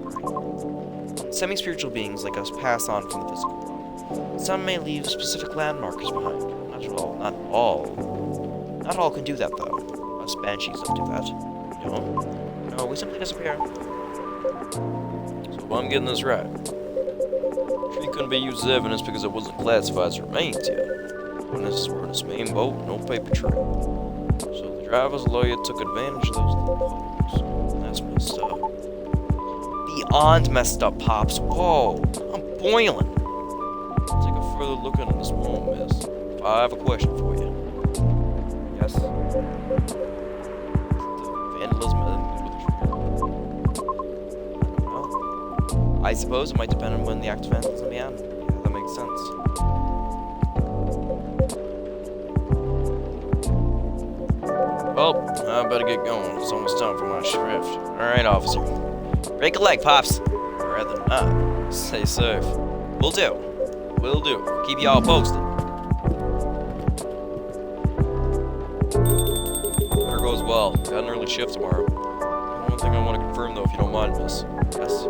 Right. Semi-spiritual beings like us pass on from the physical world. Some may leave specific landmarks behind. Not all can do that, though. Us banshees don't do that. No, we simply disappear. So if I'm getting this right, the tree couldn't be used as evidence because it wasn't classified as remains yet. Witnesses were in its main boat, no paper trail. So the driver's lawyer took advantage of those loopholes. That's messed up. Beyond messed up, Pops. Whoa, I'm boiling. Take a further look into this moment, miss. I have a question for you. Yes? The vandalism with the tree. Well, I suppose it might depend on when the act of vandalism began. Yeah, that makes sense. Well, I better get going. It's almost time for my shift. Alright, officer. Break a leg, Pops. Or rather not. Stay safe. Will do. Will do. Keep y'all posted. Better go as well. Got an early shift tomorrow. One thing I want to confirm, though, if you don't mind, miss. Yes.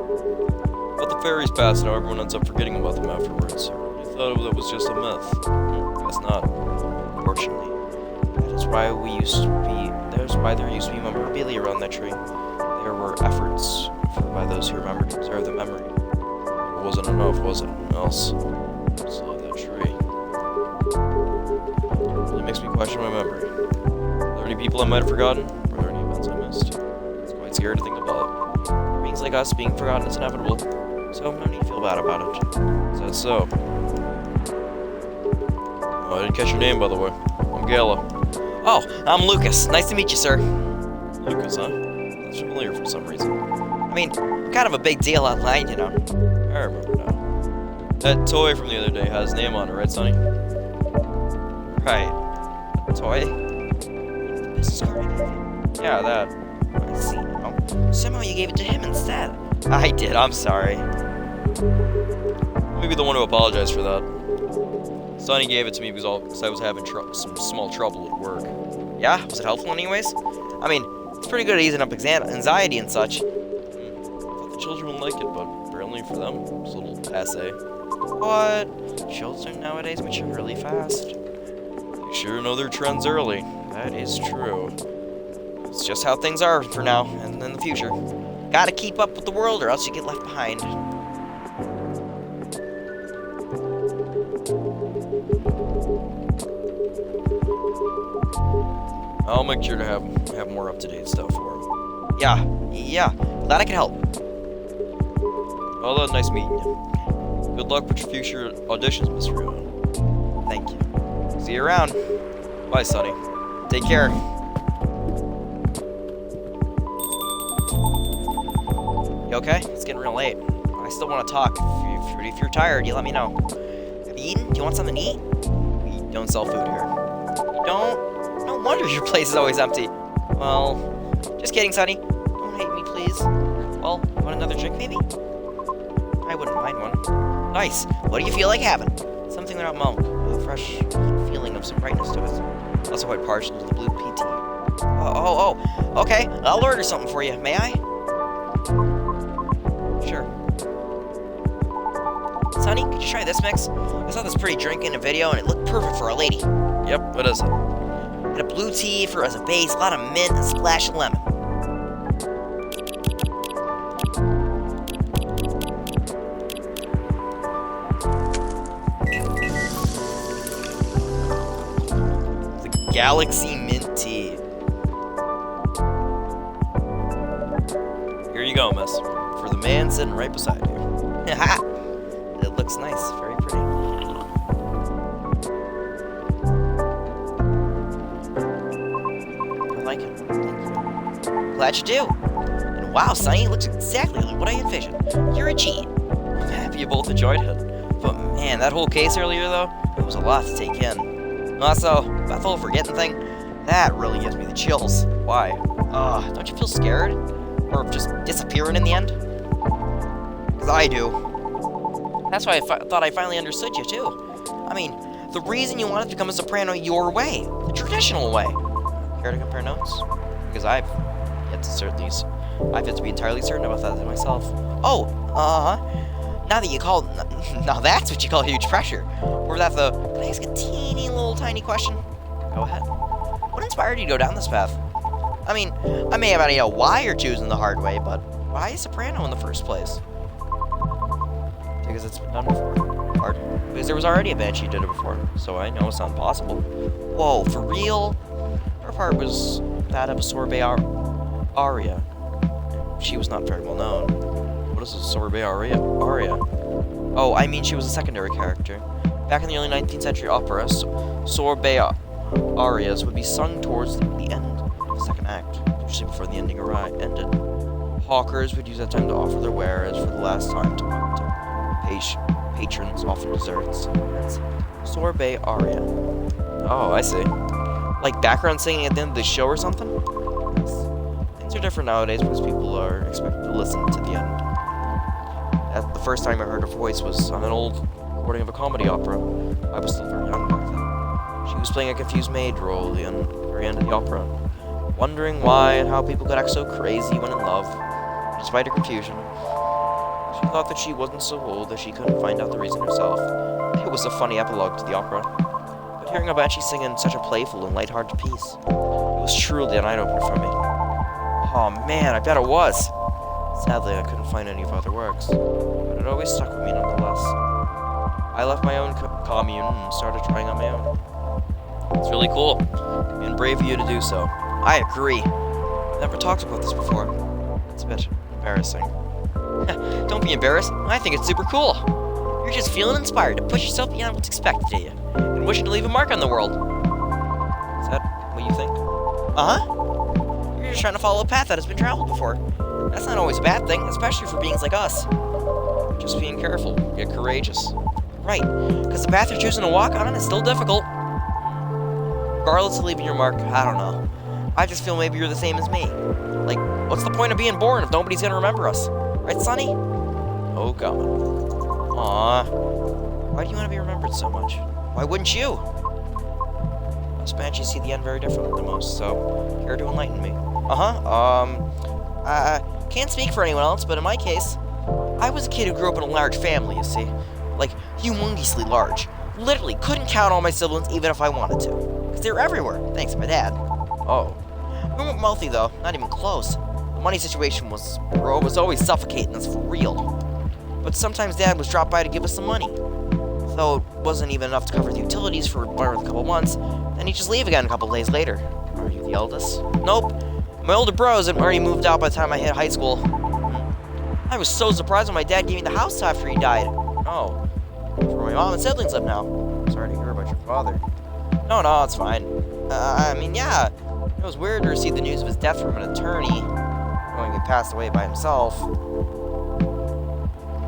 But the ferry's passed, now everyone ends up forgetting about them afterwards. I thought it was just a myth. Guess not. Unfortunately. That's why there used to be memorabilia around that tree. There were efforts by those who remembered to preserve the memory. It wasn't enough, was it? Else. So that tree. It makes me question my memory. Are there any people I might have forgotten? Were there any events I missed? It's quite scary to think about. Things like us being forgotten is inevitable. So no need to feel bad about it. Is that so? Oh, I didn't catch your name, by the way. I'm Gala. Oh, I'm Lucas. Nice to meet you, sir. Lucas, huh? That's familiar for some reason. I mean, I'm kind of a big deal online, you know. I remember now. That toy from the other day has his name on it, right, Sonny? Right. A toy? The business card I gave you? Yeah, that. I see now. Somehow you gave it to him instead. I did, I'm sorry. Let me be the one to apologize for that. Sonny gave it to me because I was having some small trouble at work. Yeah? Was it helpful anyways? I mean, it's pretty good at easing up anxiety and such. I thought the children would like it, but apparently for them, it's a little passe. What? Children nowadays mature really fast. They sure know their trends early. That is true. It's just how things are for now and in the future. Gotta keep up with the world or else you get left behind. I'll make sure to have more up-to-date stuff for him. Yeah. Glad I could help. Well, nice meeting you. Good luck with your future auditions, Mr. Rio. Thank you. See you around. Bye, Sonny. Take care. You okay? It's getting real late. I still want to talk. If you're tired, you let me know. Have you eaten? Do you want something to eat? We don't sell food here. You don't? No wonder your place is always empty. Well, just kidding, Sonny. Don't hate me, please. Well, want another drink, maybe? I wouldn't mind one. Nice. What do you feel like having? Something without milk, with a fresh feeling of some brightness to it. Also quite partial to the blue PT. Oh. Okay, I'll order something for you. May I? Sure. Sonny, could you try this mix? I saw this pretty drink in a video, and it looked perfect for a lady. Yep, what is it? And a blue tea for as a base, a lot of mint, and a splash of lemon. The Galaxy Mint Tea. Here you go, miss. For the man sitting right beside you. It looks nice, very pretty. I like it. Thank you. Glad you do. And wow, Sonny, it looks exactly like what I envisioned. You're a G. I'm happy you both enjoyed it. But man, that whole case earlier, though, it was a lot to take in. Also, that whole forgetting thing, that really gives me the chills. Why? Don't you feel scared? Or of just disappearing in the end? Because I do. That's why I thought I finally understood you, too. I mean, the reason you wanted to become a soprano your way, the traditional way. Care to compare notes? Because I've yet to be entirely certain about that myself. Oh, now that's what you call huge pressure. Or that the, can I ask a teeny little tiny question? Go ahead. What inspired you to go down this path? I mean, I may have any idea why you're choosing the hard way, but why a soprano in the first place? Because it's been done before. Pardon? Because there was already a Banshee who did it before, so I know it's not possible. Whoa, for real? Her part was that of a sorbet aria. She was not very well known. What is a sorbet aria? Oh, I mean she was a secondary character. Back in the early 19th century opera, sorbet arias would be sung towards the end of the second act, usually before the ending ended. Hawkers would use that time to offer their wares for the last time to patrons, often desserts. That's sorbet aria. Oh, I see. Like background singing at the end of the show or something? Things are different nowadays because people are expected to listen to the end. The first time I heard her voice was on an old recording of a comedy opera. I was still very young back then. She was playing a confused maid role in the very end of the opera, wondering why and how people could act so crazy when in love. Despite her confusion, she thought that she wasn't so old that she couldn't find out the reason herself. It was a funny epilogue to the opera, but hearing a banshee sing in such a playful and light-hearted piece, it was truly an eye-opener for me. Oh man, I bet it was! Sadly, I couldn't find any of her other works, but it always stuck with me nonetheless. I left my own commune and started trying on my own. It's really cool, and brave of you to do so. I agree. I've never talked about this before. It's a bit embarrassing. Don't be embarrassed. I think it's super cool. You're just feeling inspired to push yourself beyond what's expected of you, and wishing to leave a mark on the world. Is that what you think? Uh-huh. You're just trying to follow a path that has been traveled before. That's not always a bad thing, especially for beings like us. Just being careful, get courageous. Right, because the path you're choosing to walk on is still difficult. Regardless of leaving your mark, I don't know. I just feel maybe you're the same as me. Like, what's the point of being born if nobody's gonna remember us? Right, Sonny? Oh, God. Aww. Why do you want to be remembered so much? Why wouldn't you? Most banshees see the end very differently than most, so care to enlighten me? I can't speak for anyone else, but in my case, I was a kid who grew up in a large family, you see. Like, humongously large. Literally couldn't count all my siblings even if I wanted to. Because they were everywhere, thanks to my dad. Oh. We weren't wealthy, though. Not even close. The money situation was always suffocating us for real. But sometimes Dad was dropped by to give us some money. Though it wasn't even enough to cover the utilities for more than a couple months, then he'd just leave again a couple days later. Are you the eldest? Nope. My older bros had already moved out by the time I hit high school. I was so surprised when my dad gave me the house after he died. Oh. That's where my mom and siblings live now. Sorry to hear about your father. No, it's fine. I mean, yeah. It was weird to receive the news of his death from an attorney, knowing he passed away by himself.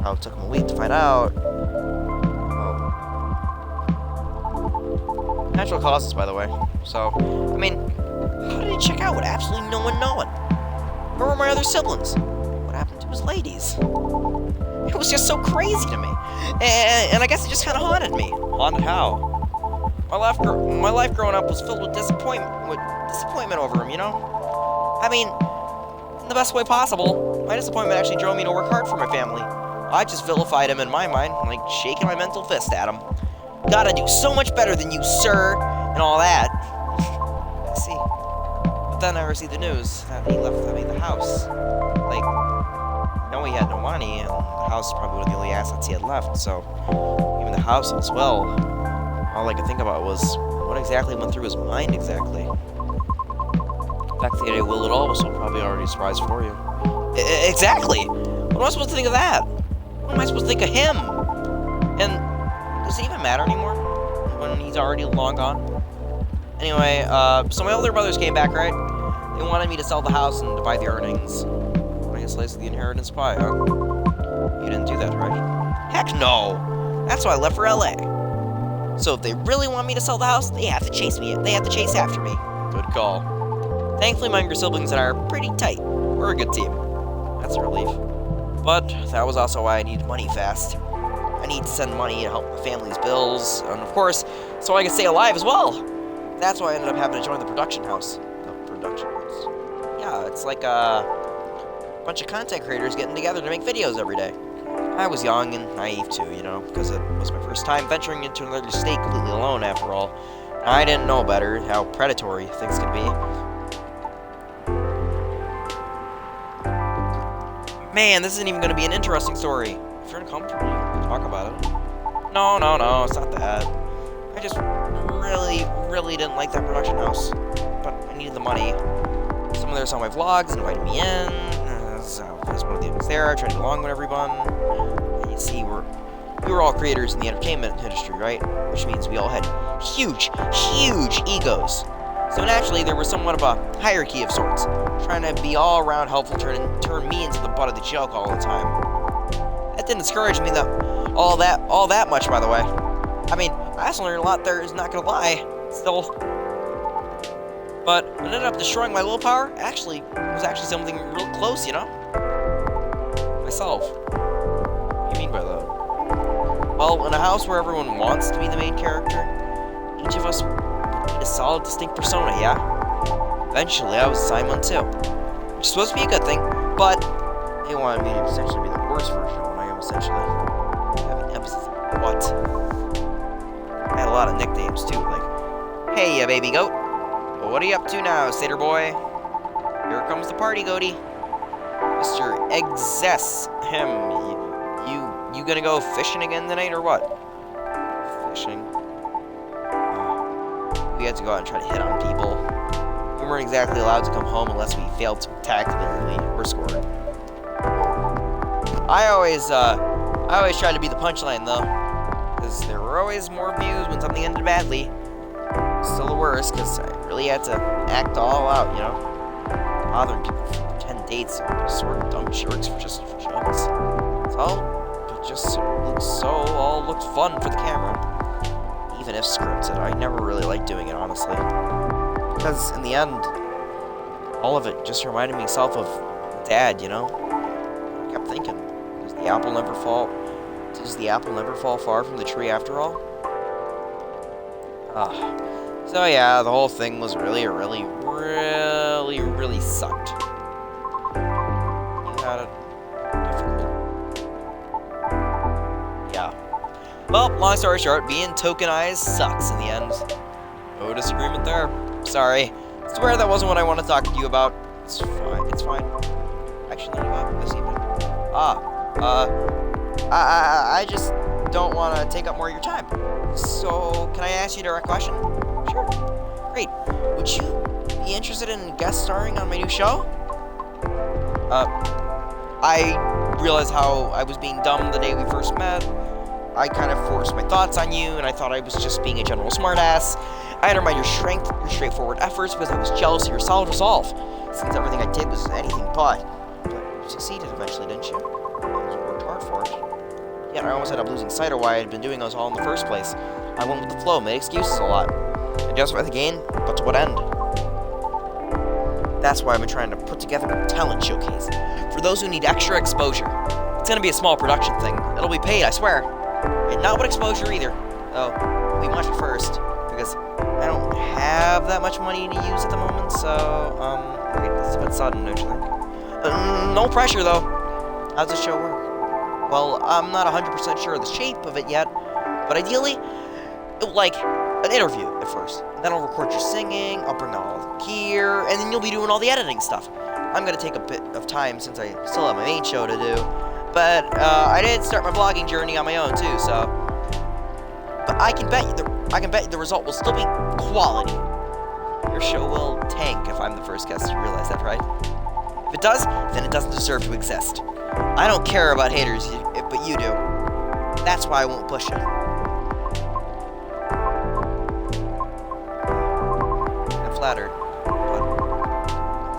How it took him a week to find out. Oh. Natural causes, by the way. So, I mean, how did he check out with absolutely no one knowing? Where were my other siblings? What happened to his ladies? It was just so crazy to me. And I guess it just kind of haunted me. Haunted how? My life growing up was filled with disappointment over him, you know? I mean, in the best way possible. My disappointment actually drove me to work hard for my family. I just vilified him in my mind, like shaking my mental fist at him. Gotta do so much better than you, sir, and all that. I see. But then I received the news that he left me the house. Like, no, he had no money, and the house is probably one of the only assets he had left, so even the house as well. All I could think about was what exactly went through his mind exactly. The fact that he didn't will at all was so probably already a surprise for you. Exactly! What am I supposed to think of that? What am I supposed to think of him? And does it even matter anymore when he's already long gone? Anyway, so my older brothers came back, right? They wanted me to sell the house and divide the earnings. I guess slice of the inheritance pie, huh? You didn't do that, right? Heck no! That's why I left for LA. So if they really want me to sell the house, they have to chase me. They have to chase after me. Good call. Thankfully, my younger siblings and I are pretty tight. We're a good team. That's a relief. But that was also why I needed money fast. I need to send money to help my family's bills, and of course, so I can stay alive as well. That's why I ended up having to join the production house. The production house. Yeah, it's like a bunch of content creators getting together to make videos every day. I was young and naive too, you know, because it was my first time venturing into another state completely alone after all. I didn't know better how predatory things could be. Man, this isn't even going to be an interesting story. If you're uncomfortable, you can talk about it. No, it's not that. I just really didn't like that production house. But I needed the money. Someone there saw my vlogs and invited me in. So I was one of the ones there, trying to get along with everyone. And you see, we were all creators in the entertainment industry, right? Which means we all had huge egos. So naturally, there was somewhat of a hierarchy of sorts, trying to be all around helpful, turn me into the butt of the joke all the time. That didn't discourage me all that much, by the way. I mean, I also learned a lot there, is not gonna lie. Still. But what ended up destroying my willpower was actually something real close, you know? Myself. What do you mean by that? Well, in a house where everyone wants to be the main character, you each of us would need a solid, distinct persona, yeah? Eventually, I was Simon too. Which is supposed to be a good thing, but they wanted me to essentially be the worst version of what I am, essentially. Having emphasis on what? I had a lot of nicknames too, like, hey, ya baby goat. Well, what are you up to now, satyr boy? Here comes the party, goaty. Mr. Exess, you gonna go fishing again tonight, or what? Fishing? We had to go out and try to hit on people. We weren't exactly allowed to come home unless we failed spectacularly or scored. I always tried to be the punchline, though. Because there were always more views when something ended badly. Still the worst, because I really had to act all out, you know? Bothering people for 10 dates on sort of dumb shorts for just jokes. It's all, it just all looked fun for the camera. Even if scripted, I never really liked doing it, honestly. Because in the end, all of it just reminded me of Dad, you know? I kept thinking, does the apple never fall far from the tree after all? So yeah, the whole thing was really sucked. You had it difficult. Yeah. Well, long story short, being tokenized sucks in the end. No disagreement there. Sorry. I swear that wasn't what I want to talk to you about. It's fine. Actually, not about this evening. I just don't want to take up more of your time. So, can I ask you a direct question? Sure. Great. Would you be interested in guest starring on my new show? I realized how I was being dumb the day we first met. I kind of forced my thoughts on you, and I thought I was just being a general smartass. I undermined your strength, your straightforward efforts, because I was jealous of your solid resolve, since everything I did was anything but. But you succeeded eventually, didn't you? And you worked hard for it. Yet I almost ended up losing sight of why I had been doing those all in the first place. I went with the flow, made excuses a lot. And just for the gain, but to what end? That's why I've been trying to put together a talent showcase for those who need extra exposure. It's gonna be a small production thing. It'll be paid, I swear. And not with exposure either. Though, we much at first, because I don't have that much money to use at the moment, so, wait, that's a bit sudden, don't you think? No pressure, though. How's the show work? Well, I'm not 100% sure of the shape of it yet, but ideally, like an interview at first. Then I'll record your singing, I'll bring all the gear, and then you'll be doing all the editing stuff. I'm gonna take a bit of time since I still have my main show to do, but I did start my vlogging journey on my own too, so. But I can bet you the result will still be quality. Your show will tank if I'm the first guest. You realize that, right? If it does, then it doesn't deserve to exist. I don't care about haters, but you do. That's why I won't push it. I'm flattered, but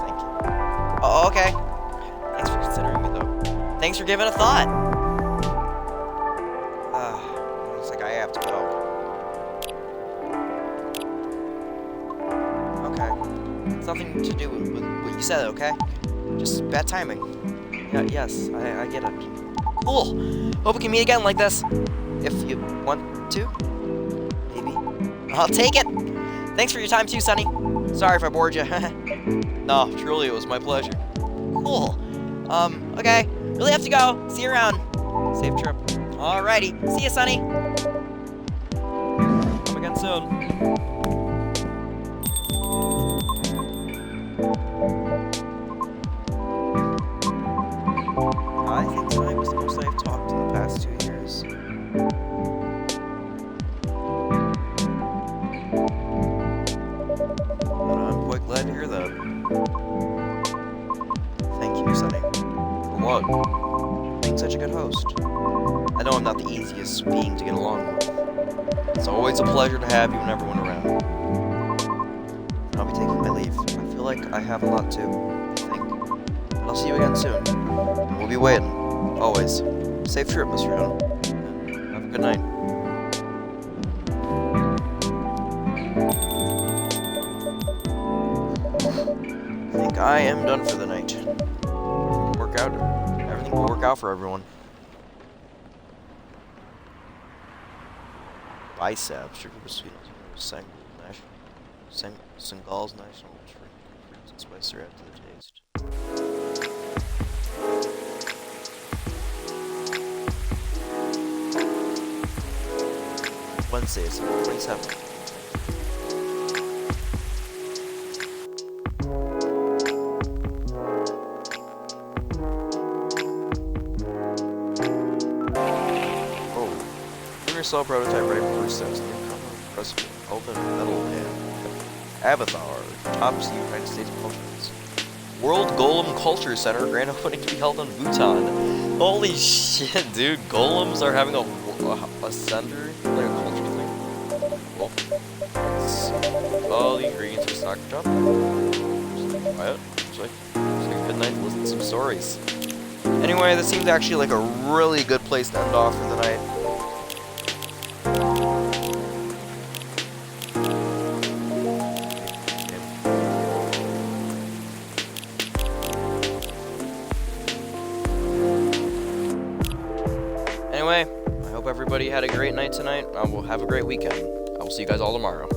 thank you. Oh, okay. Thanks for considering me, though. Thanks for giving a thought. Looks like I have to go. Okay. It's nothing to do with what you said, okay? Just bad timing. Yeah, yes, I get it. Cool. Hope we can meet again like this. If you want to. Maybe. I'll take it. Thanks for your time too, Sonny. Sorry if I bored you. No, truly, it was my pleasure. Cool. Okay. Really have to go. See you around. Safe trip. Alrighty. See you, Sonny. Come again soon. I think tonight was the most I've talked in the past 2 years. But I'm quite glad to hear that. Thank you, Sonny. For what? Being such a good host. I know I'm not the easiest being to get along with. It's always a pleasure to have you and everyone around. I'll be taking my leave. I feel like I have a lot to think. But I'll see you again soon. And we'll be waiting. Always. Safe trip, Mr. Young. Have a good night. I think I am done for the night. Everything will work out for everyone. Biceps, sugar sweet. Senegal's national drink, fruits and spices are added to the taste. Wednesday, September 27th. Cell prototype ready for steps. Newcomer, President, Elvin Metalhead, Avatar, tops the United States cultures. World Golem Culture Center, grand opening to be held in Bhutan. Holy shit, dude! Golems are having a center, like a culture thing. Cool. All the ingredients are stocked up. Just quiet. Just like a good night to listen to some stories. Anyway, this seems actually like a really good place to end off for the night. Anyway, I hope everybody had a great night tonight. We'll have a great weekend. I will see you guys all tomorrow.